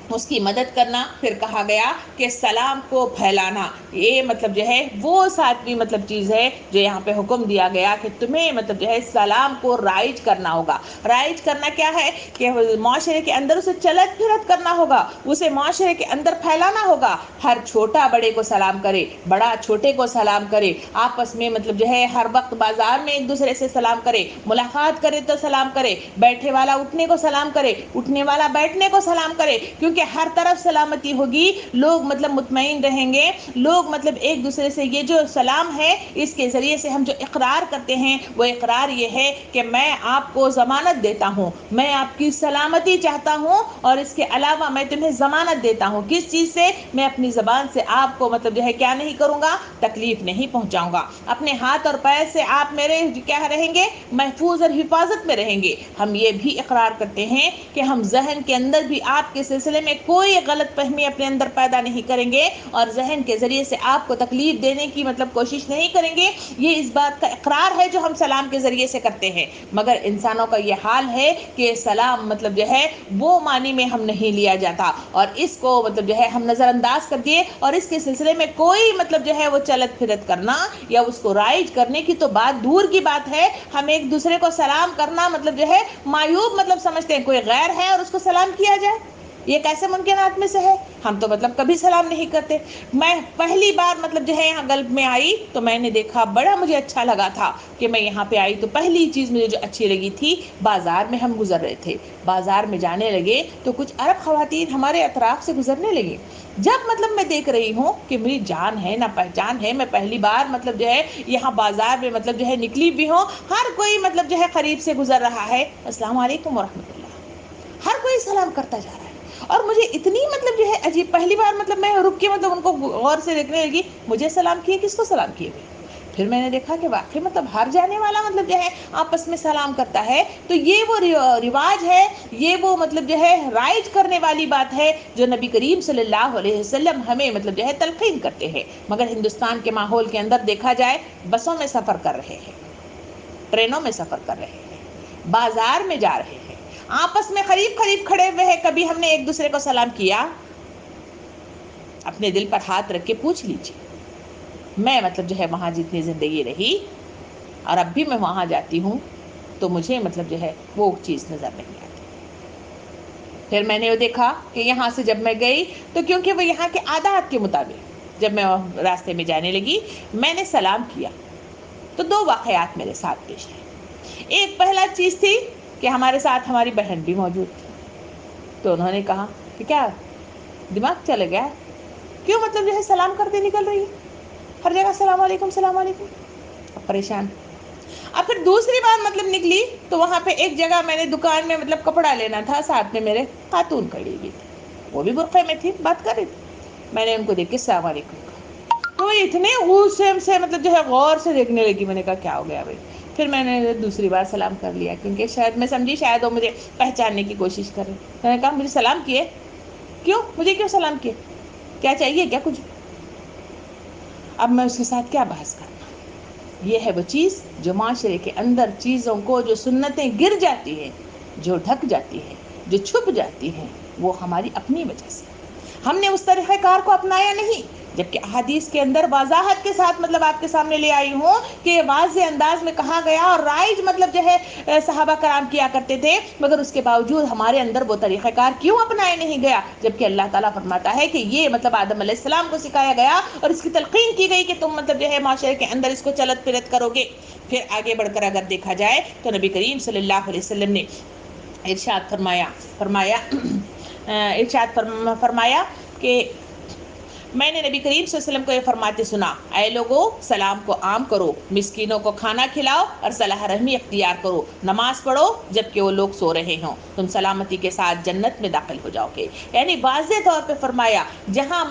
اس کی مدد کرنا. پھر کہا گیا کہ سلام کو پھیلانا. یہ مطلب جو ہے وہ 7ویں مطلب چیز ہے جو یہاں پہ حکم دیا گیا کہ تمہیں مطلب جو ہے سلام کو رائج کرنا ہوگا. رائج کرنا کیا ہے کہ معاشرے کے اندر اسے چلت پھرت کرنا ہوگا, اسے معاشرے کے اندر پھیلانا ہوگا. ہر چھوٹا بڑے کو سلام کرے, بڑا چھوٹے کو سلام کرے, آپس میں مطلب جو ہے ہر وقت بازار میں ایک دوسرے سے سلام کرے, ملاقات کرے تو سلام کرے, بیٹھے والا اٹھنے کو سلام کرے, اٹھنے والا بیٹھنے کو سلام کرے, کیونکہ ہر طرف سلامتی ہوگی. لوگ مطلب مطمئن رہیں گے. لوگ مطلب ایک دوسرے سے یہ جو سلام ہے اس کے ذریعے سے ہم جو اقرار کرتے ہیں وہ اقرار یہ ہے کہ میں آپ کو ضمانت دیتا ہوں, میں آپ کی سلامتی چاہتا ہوں, اور اس کے علاوہ میں تمہیں ضمانت دیتا ہوں کس چیز سے, میں اپنی زبان سے آپ کو مطلب جو ہے کیا نہیں کروں گا, تکلیف نہیں پہنچاؤں گا. اپنے ہاتھ اور پیر سے آپ میرے کیا رہیں گے, محفوظ اور حفاظت میں رہیں گے. ہم یہ بھی اقرار کرتے ہیں کہ ہم ذہن کے اندر بھی آپ کے سلسلے میں کوئی غلط فہمی اپنے اندر پیدا نہیں کریں گے اور ذہن کے ذریعے سے آپ کو تکلیف دینے کی کوشش نہیں کریں گے. یہ اس بات کا اقرار ہے جو ہم سلام کے ذریعے سے کرتے ہیں، مگر انسانوں کا یہ حال ہے کہ سلام وہ معنی میں ہم نہیں لیا جاتا اور اس کو ہم نظر انداز کر دیے اور اس کے سلسلے میں کوئی وہ چلت پھرت کرنا یا اس کو رائج کرنے کی تو بات دور کی بات ہے. ہم ایک دوسرے کو سلام کرنا معیوب سمجھتے ہیں. کوئی غیر ہے اور اس کو سلام کیا جائے، یہ کیسے ممکنات میں سے ہے؟ ہم تو کبھی سلام نہیں کرتے. میں پہلی بار یہاں گلف میں آئی تو میں نے دیکھا، بڑا مجھے اچھا لگا تھا کہ میں یہاں پہ آئی تو پہلی چیز مجھے جو اچھی لگی تھی، بازار میں ہم گزر رہے تھے، بازار میں جانے لگے تو کچھ عرب خواتین ہمارے اطراف سے گزرنے لگی. جب میں دیکھ رہی ہوں کہ میری جان ہے نہ پہچان ہے، میں پہلی بار یہاں بازار میں نکلی بھی ہوں، ہر کوئی قریب سے گزر رہا ہے، السلام علیکم ورحمۃ اللہ، ہر کوئی سلام کرتا جا رہا ہے. اور مجھے اتنی عجیب، پہلی بار میں رک کے ان کو غور سے دیکھنے لگی، مجھے سلام کیے، کس کو سلام کیے ہوئے. پھر میں نے دیکھا کہ واقعی ہر جانے والا آپس میں سلام کرتا ہے. تو یہ وہ رواج ہے، یہ وہ رائج کرنے والی بات ہے جو نبی کریم صلی اللہ علیہ وسلم ہمیں تلقین کرتے ہیں. مگر ہندوستان کے ماحول کے اندر دیکھا جائے، بسوں میں سفر کر رہے ہیں، ٹرینوں میں سفر کر رہے ہیں، بازار میں جا رہے ہیں، آپس میں قریب کھڑے ہوئے ہیں، کبھی ہم نے ایک دوسرے کو سلام کیا؟ اپنے دل پر ہاتھ رکھ کے پوچھ لیجیے. میں وہاں جتنی زندگی رہی اور اب بھی میں وہاں جاتی ہوں تو مجھے وہ چیز نظر نہیں آتی. پھر میں نے وہ دیکھا کہ یہاں سے جب میں گئی تو کیونکہ وہ یہاں کے عادات کے مطابق جب میں راستے میں جانے لگی، میں نے سلام کیا تو دو واقعات میرے ساتھ پیش آئے. ایک پہلا چیز تھی کہ ہمارے ساتھ ہماری بہن بھی موجود تھی، تو انہوں نے کہا کہ کیا دماغ چلے گیا، کیوں سلام کرتے نکل رہی ہے، ہر جگہ السلام علیکم السلام علیکم. پریشان. اب پھر دوسری بار نکلی تو وہاں پہ ایک جگہ میں نے دکان میں کپڑا لینا تھا، ساتھ میں میرے خاتون کھڑی ہوئی تھی، وہ بھی برقعے میں تھی، بات کر رہی تھی. میں نے ان کو دیکھ کے السلام علیکم کہا تو اتنے غصے سے غور سے دیکھنے لگی. میں نے کہا کیا ہو گیا بھائی؟ پھر میں نے دوسری بار سلام کر لیا، کیونکہ شاید میں سمجھی شاید وہ مجھے پہچاننے کی کوشش کر رہے. میں نے کہا مجھے سلام کیے، کیوں مجھے کیوں سلام کیے، کیا چاہیے کیا کچھ؟ اب میں اس کے ساتھ کیا بحث کرنا. یہ ہے وہ چیز جو معاشرے کے اندر چیزوں کو، جو سنتیں گر جاتی ہیں، جو ڈھک جاتی ہیں، جو چھپ جاتی ہیں، وہ ہماری اپنی وجہ سے. ہم نے اس طریقہ کار کو اپنایا نہیں، جبکہ احادیث کے اندر وضاحت کے ساتھ آپ کے سامنے لے آئی ہوں کہ واضح انداز میں کہا گیا اور رائج صحابہ کرام کیا کرتے تھے، مگر اس کے باوجود ہمارے اندر وہ طریقہ کار کیوں اپنایا نہیں گیا؟ جبکہ اللہ تعالیٰ فرماتا ہے کہ یہ آدم علیہ السلام کو سکھایا گیا اور اس کی تلقین کی گئی کہ تم معاشرے کے اندر اس کو چلت پھرت کرو گے. پھر آگے بڑھ کر اگر دیکھا جائے تو نبی کریم صلی اللہ علیہ وسلم نے ارشاد فرمایا کہ میں نے نبی کریم صلی اللہ علیہ وسلم کو یہ فرماتے سنا، اے لوگو سلام کو عام کرو، مسکینوں کو کھانا کھلاؤ اور صلہ رحمی اختیار کرو، نماز پڑھو جبکہ وہ لوگ سو رہے ہوں، تم سلامتی کے ساتھ جنت میں داخل ہو جاؤ گے. یعنی واضح طور پہ فرمایا، جہاں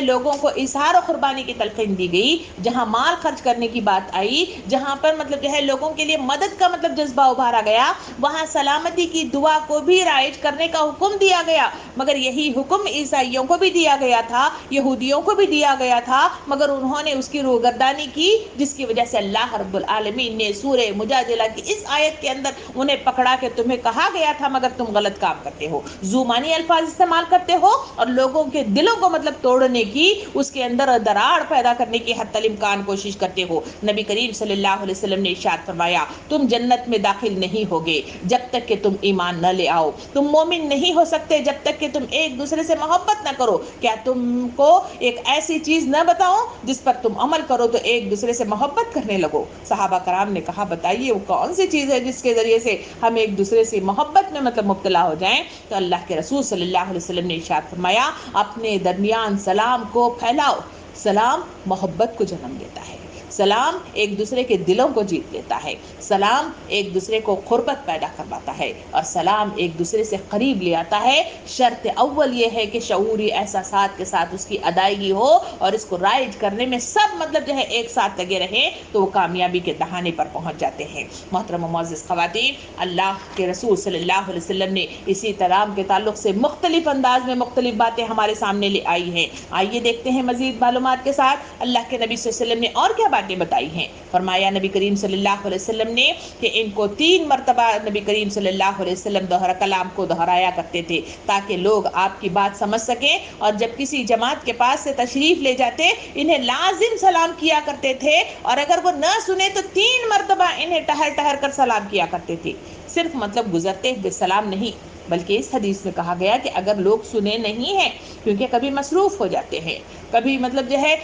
لوگوں کو اظہار و قربانی کی تلقین دی گئی، جہاں مال خرچ کرنے کی بات آئی، جہاں پر لوگوں کے لیے مدد کا جذبہ ابھارا گیا، وہاں سلامتی کی دعا کو بھی رائج کرنے کا حکم دیا گیا. مگر یہی حکم عیسائیوں کو بھی دیا گیا تھا، یہودیوں کو بھی دیا گیا تھا، مگر انہوں نے اس کی روگردانی کی، جس کی وجہ سے اللہ رب العالمین نے سورہ مجادلہ کی اس آیت کے اندر انہیں پکڑا کہ تمہیں کہا گیا تھا مگر تم غلط کام کرتے ہو، زبانی الفاظ استعمال کرتے ہو اور لوگوں کے دلوں کو توڑنے کی، اس کے اندر دراڑ پیدا کرنے کی حتی الامکان کوشش کرتے ہو. نبی کریم صلی اللہ علیہ وسلم نے ارشاد فرمایا، تم جنت میں داخل نہیں ہوگے جب تک کہ تم ایمان نہ لے آؤ، تم مومن نہیں ہو سکتے جب تک کہ تم ایک دوسرے سے محبت نہ کرو. کیا تم کو ایک ایسی چیز نہ بتاؤں جس پر تم عمل کرو تو ایک دوسرے سے محبت کرنے لگو؟ صحابہ کرام نے کہا بتائیے وہ کون سی چیز ہے جس کے ذریعے سے ہم ایک دوسرے سے محبت میں مبتلا ہو جائیں؟ تو اللہ کے رسول صلی اللہ علیہ وسلم نے ارشاد فرمایا، اپنے درمیان سلام کو پھیلاؤ، سلام محبت کو جنم دیتا ہے، سلام ایک دوسرے کے دلوں کو جیت لیتا ہے، سلام ایک دوسرے کو قربت پیدا کرواتا ہے، اور سلام ایک دوسرے سے قریب لے آتا ہے۔ شرط اول یہ ہے کہ شعوری احساسات کے ساتھ اس کی ادائیگی ہو اور اس کو رائج کرنے میں سب مطلب جو ہے ایک ساتھ لگے رہیں تو وہ کامیابی کے دہانے پر پہنچ جاتے ہیں۔ محترم و معزز خواتین، اللہ کے رسول صلی اللہ علیہ وسلم نے اسی سلام کے تعلق سے مختلف انداز میں مختلف باتیں ہمارے سامنے لے آئی ہیں۔ آئیے دیکھتے ہیں مزید معلومات کے ساتھ اللہ کے نبی صلی اللہ علیہ وسلم نے اور کیا باتیں بتائی ہیں۔ فرمایا نبی کریم صلی اللہ علیہ وسلم نے کہ ان کو 3 مرتبہ نبی کریم صلی اللہ علیہ وسلم کلام کو دہرایا کرتے تھے تاکہ لوگ آپ کی بات سمجھ سکیں، اور جب کسی جماعت کے پاس سے تشریف لے جاتے انہیں لازم سلام کیا کرتے تھے، اور اگر وہ نہ سنے تو 3 مرتبہ انہیں ٹہر ٹہر کر سلام کیا کرتے تھے۔ صرف مطلب گزرتے ہوئے سلام نہیں، بلکہ اس حدیث میں کہا گیا کہ اگر لوگ سنے نہیں ہیں، کیونکہ کبھی مصروف ہو جاتے ہیں، کبھی مطلب جو ہے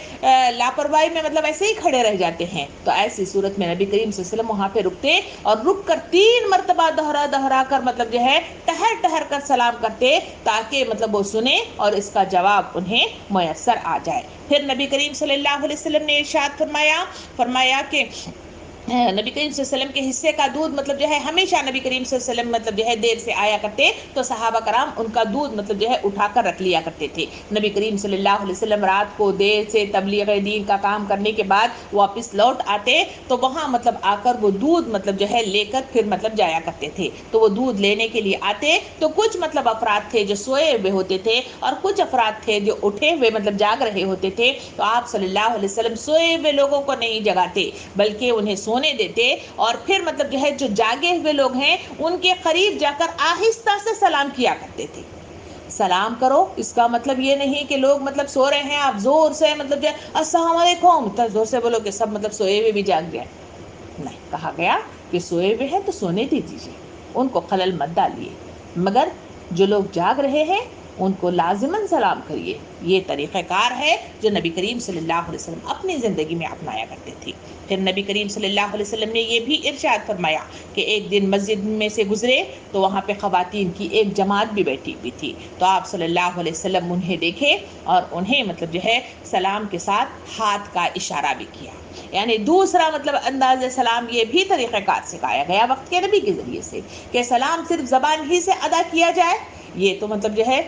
لاپرواہی میں مطلب ایسے ہی کھڑے رہ جاتے ہیں، تو ایسی صورت میں نبی کریم صلی اللہ علیہ وسلم وہاں پہ رکتے اور رک کر 3 مرتبہ دہرا کر مطلب جو ہے ٹہر ٹہر کر سلام کرتے تاکہ مطلب وہ سنے اور اس کا جواب انہیں میسر آ جائے۔ پھر نبی کریم صلی اللہ علیہ وسلم نے ارشاد فرمایا کہ نبی کریم صلی اللہ علیہ وسلم کے حصے کا دودھ مطلب جو ہے ہمیشہ نبی کریم صلی اللہ علیہ وسلم مطلب جو ہے دیر سے آیا کرتے تو صحابہ کرام ان کا دودھ مطلب جو ہے اٹھا کر رکھ لیا کرتے تھے۔ نبی کریم صلی اللہ علیہ وسلم رات کو دیر سے تبلیغ دین کا کام کرنے کے بعد واپس لوٹ آتے تو وہاں مطلب آ کر وہ دودھ مطلب جو ہے لے کر پھر مطلب جایا کرتے تھے۔ تو وہ دودھ لینے کے لیے آتے تو کچھ مطلب افراد تھے جو سوئے ہوئے ہوتے تھے اور کچھ افراد تھے جو اٹھے ہوئے مطلب جاگ رہے ہوتے تھے، تو آپ صلی اللہ علیہ وسلم سوئے ہوئے لوگوں کو نہیں جگاتے بلکہ انہیں سونے دیتے، اور پھر مطلب جو ہے جو جاگے ہوئے لوگ ہیں ان کے قریب جا کر آہستہ سے سلام کیا کرتے تھے۔ سلام کرو اس کا مطلب یہ نہیں کہ لوگ مطلب سو رہے ہیں آپ زور سے مطلب جو ہے السلام علیکم تو زور سے بولو کہ سب مطلب سوئے ہوئے بھی جاگ گئے، نہیں، کہا گیا کہ سوئے ہوئے ہیں تو سونے دیجیے، ان کو خلل مت ڈالیے، مگر جو لوگ جاگ رہے ہیں ان کو لازماً سلام کریے۔ یہ طریقہ کار ہے جو نبی کریم صلی اللہ علیہ وسلم اپنی زندگی میں اپنایا کرتے تھے۔ پھر نبی کریم صلی اللہ علیہ وسلم نے یہ بھی ارشاد فرمایا کہ ایک دن مسجد میں سے گزرے تو وہاں پہ خواتین کی ایک جماعت بھی بیٹھی ہوئی تھی، تو آپ صلی اللہ علیہ وسلم انہیں دیکھے اور انہیں مطلب جو ہے سلام کے ساتھ ہاتھ کا اشارہ بھی کیا، یعنی دوسرا مطلب انداز سلام یہ بھی طریقہ کار سکھایا گیا وقت کے نبی کے ذریعے سے کہ سلام صرف زبان ہی سے ادا کیا جائے، یہ تو مطلب جو ہے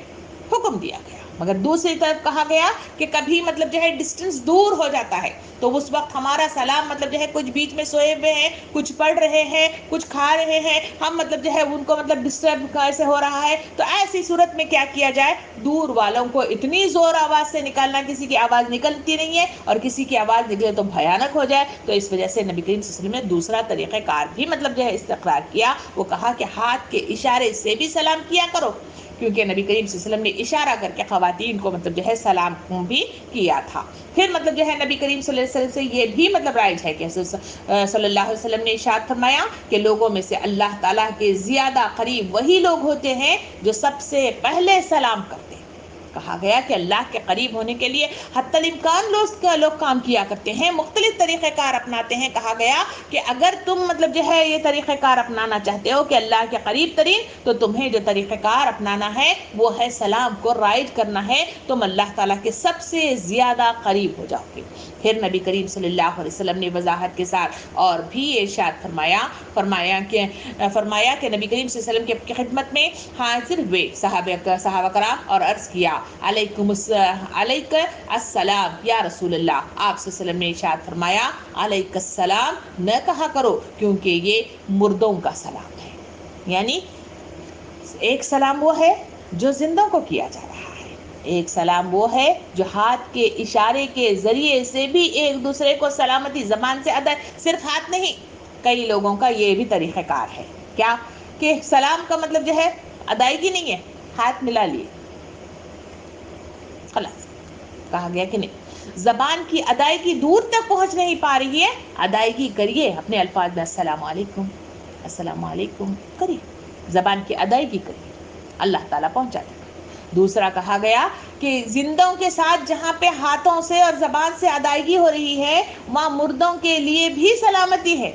حکم دیا گیا، مگر دوسری طرف کہا گیا کہ کبھی مطلب جو ہے ڈسٹنس دور ہو جاتا ہے تو اس وقت ہمارا سلام مطلب جو ہے کچھ بیچ میں سوئے ہوئے ہیں، کچھ پڑھ رہے ہیں، کچھ کھا رہے ہیں، ہم مطلب جو ہے ان کو مطلب ڈسٹرب کیسے ہو رہا ہے، تو ایسی صورت میں کیا کیا جائے، دور والوں کو اتنی زور آواز سے نکالنا، کسی کی آواز نکلتی نہیں ہے اور کسی کی آواز نکلے تو بھیانک ہو جائے، تو اس وجہ سے نبی کریم صلی اللہ علیہ وسلم نے دوسرا طریقہ کار بھی مطلب جو ہے استقرار کیا، وہ کہا کہ ہاتھ کے اشارے سے بھی سلام کیا کرو، کیونکہ نبی کریم صلی اللہ علیہ وسلم نے اشارہ کر کے خواتین کو مطلب جو ہے سلام بھی کیا تھا۔ پھر مطلب جو ہے نبی کریم صلی اللہ علیہ وسلم سے یہ بھی مطلب رائج ہے کہ صلی اللہ علیہ وسلم نے ارشاد فرمایا کہ لوگوں میں سے اللہ تعالیٰ کے زیادہ قریب وہی لوگ ہوتے ہیں جو سب سے پہلے سلام کرتے ہیں۔ کہا گیا کہ اللہ کے قریب ہونے کے لیے حتی الامکان لوگ کام کیا کرتے ہیں، مختلف طریقہ کار اپناتے ہیں۔ کہا گیا کہ اگر تم مطلب جو ہے یہ طریقہ کار اپنانا چاہتے ہو کہ اللہ کے قریب ترین، تو تمہیں جو طریقہ کار اپنانا ہے وہ ہے سلام کو رائج کرنا ہے، تم اللہ تعالیٰ کے سب سے زیادہ قریب ہو جاؤ گے۔ پھر نبی کریم صلی اللہ علیہ وسلم نے وضاحت کے ساتھ اور بھی ارشاد فرمایا کہ نبی کریم صلی اللہ علیہ وسلم کی خدمت میں حاضر ہوئے صحابہ کرام اور عرض کیا علیکم السلام یا رسول اللہ۔ آپ صلی اللہ علیہ وسلم نے ارشاد فرمایا علیک السلام نہ کہا کرو کیونکہ یہ مردوں کا سلام ہے، یعنی ایک سلام وہ ہے جو زندوں کو کیا جا رہا ہے، ایک سلام وہ ہے جو ہاتھ کے اشارے کے ذریعے سے بھی ایک دوسرے کو سلامتی زبان سے ادا، صرف ہاتھ نہیں، کئی لوگوں کا یہ بھی طریقہ کار ہے کیا کہ سلام کا مطلب جو ہے ادائیگی نہیں ہے، ہاتھ ملا لیے خلاص۔ کہا گیا کہ نہیں، زبان کی ادائیگی دور تک پہنچ نہیں پا رہی ہے، ادائیگی کریے اپنے الفاظ میں، السلام علیکم السلام علیکم کریے، زبان کی ادائیگی کریے، اللہ تعالیٰ پہنچا دے گا۔ دوسرا کہا گیا کہ زندوں کے ساتھ جہاں پہ ہاتھوں سے اور زبان سے ادائیگی ہو رہی ہے وہاں مردوں کے لیے بھی سلامتی ہے۔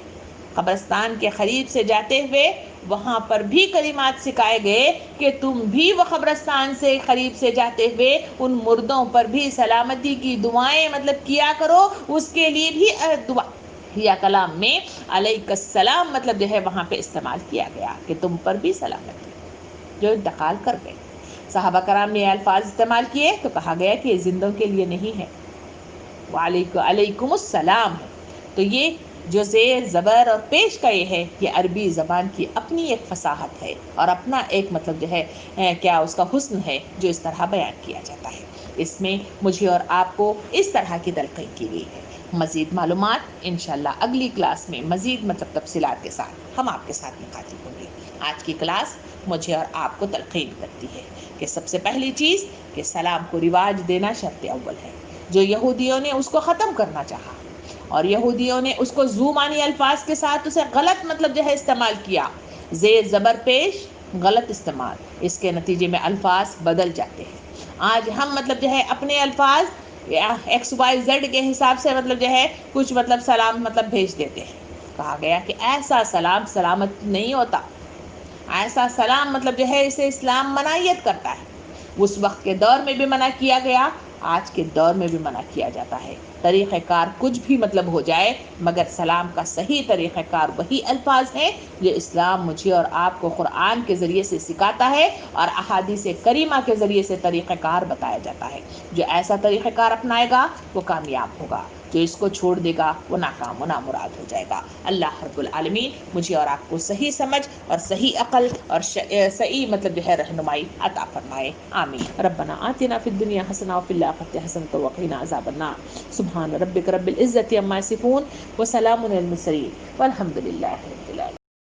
قبرستان کے قریب سے جاتے ہوئے وہاں پر بھی کلمات سکھائے گئے کہ تم بھی وہ قبرستان سے قریب سے جاتے ہوئے ان مردوں پر بھی سلامتی کی دعائیں مطلب کیا کرو، اس کے لیے بھی دعا یا کلام میں علیک السلام مطلب جو ہے وہاں پہ استعمال کیا گیا کہ تم پر بھی سلامتی جو انتقال کر گئے۔ صحابہ کرام نے الفاظ استعمال کیے تو کہا گیا کہ یہ زندوں کے لیے نہیں ہے، علیکم السلام ہے۔ تو یہ جو زیر زبر اور پیش کا یہ ہے، یہ عربی زبان کی اپنی ایک فصاحت ہے اور اپنا ایک مطلب جو ہے کیا اس کا حسن ہے جو اس طرح بیان کیا جاتا ہے۔ اس میں مجھے اور آپ کو اس طرح کی تلقین کی گئی ہے۔ مزید معلومات انشاءاللہ اگلی کلاس میں مزید مطلب تفصیلات کے ساتھ ہم آپ کے ساتھ مخاطب ہوں گے۔ آج کی کلاس مجھے اور آپ کو تلقین کرتی ہے کہ سب سے پہلی چیز کہ سلام کو رواج دینا شرط اول ہے، جو یہودیوں نے اس کو ختم کرنا چاہا اور یہودیوں نے اس کو زومانی الفاظ کے ساتھ اسے غلط مطلب جو ہے استعمال کیا، زیر زبر پیش غلط استعمال، اس کے نتیجے میں الفاظ بدل جاتے ہیں۔ آج ہم مطلب جو ہے اپنے الفاظ ایکس وائی زیڈ کے حساب سے مطلب جو ہے کچھ مطلب سلام مطلب بھیج دیتے ہیں۔ کہا گیا کہ ایسا سلام سلامت نہیں ہوتا، ایسا سلام مطلب جو ہے اسے اسلام منعیت کرتا ہے۔ اس وقت کے دور میں بھی منع کیا گیا، آج کے دور میں بھی منع کیا جاتا ہے۔ طریقہ کار کچھ بھی مطلب ہو جائے مگر سلام کا صحیح طریقہ کار وہی الفاظ ہیں جو اسلام مجھے اور آپ کو قرآن کے ذریعے سے سکھاتا ہے اور احادیث کریمہ کے ذریعے سے طریقہ کار بتایا جاتا ہے۔ جو ایسا طریقہ کار اپنائے گا وہ کامیاب ہوگا، جو اس کو چھوڑ دے گا وہ ناکام و نامراد ہو جائے گا۔ اللہ رب العالمین مجھے اور آپ کو صحیح سمجھ اور صحیح عقل اور صحیح مطلب جو ہے رہنمائی عطا فرمائے، آمین۔ ربنا آتنا فی الدنیا حسنہ وفی الآخرۃ حسنۃ وقنا عذاب النار۔ سبحان ربک رب العزۃ عما یصفون وسلام علی المرسلین والحمد للہ رب العالمین۔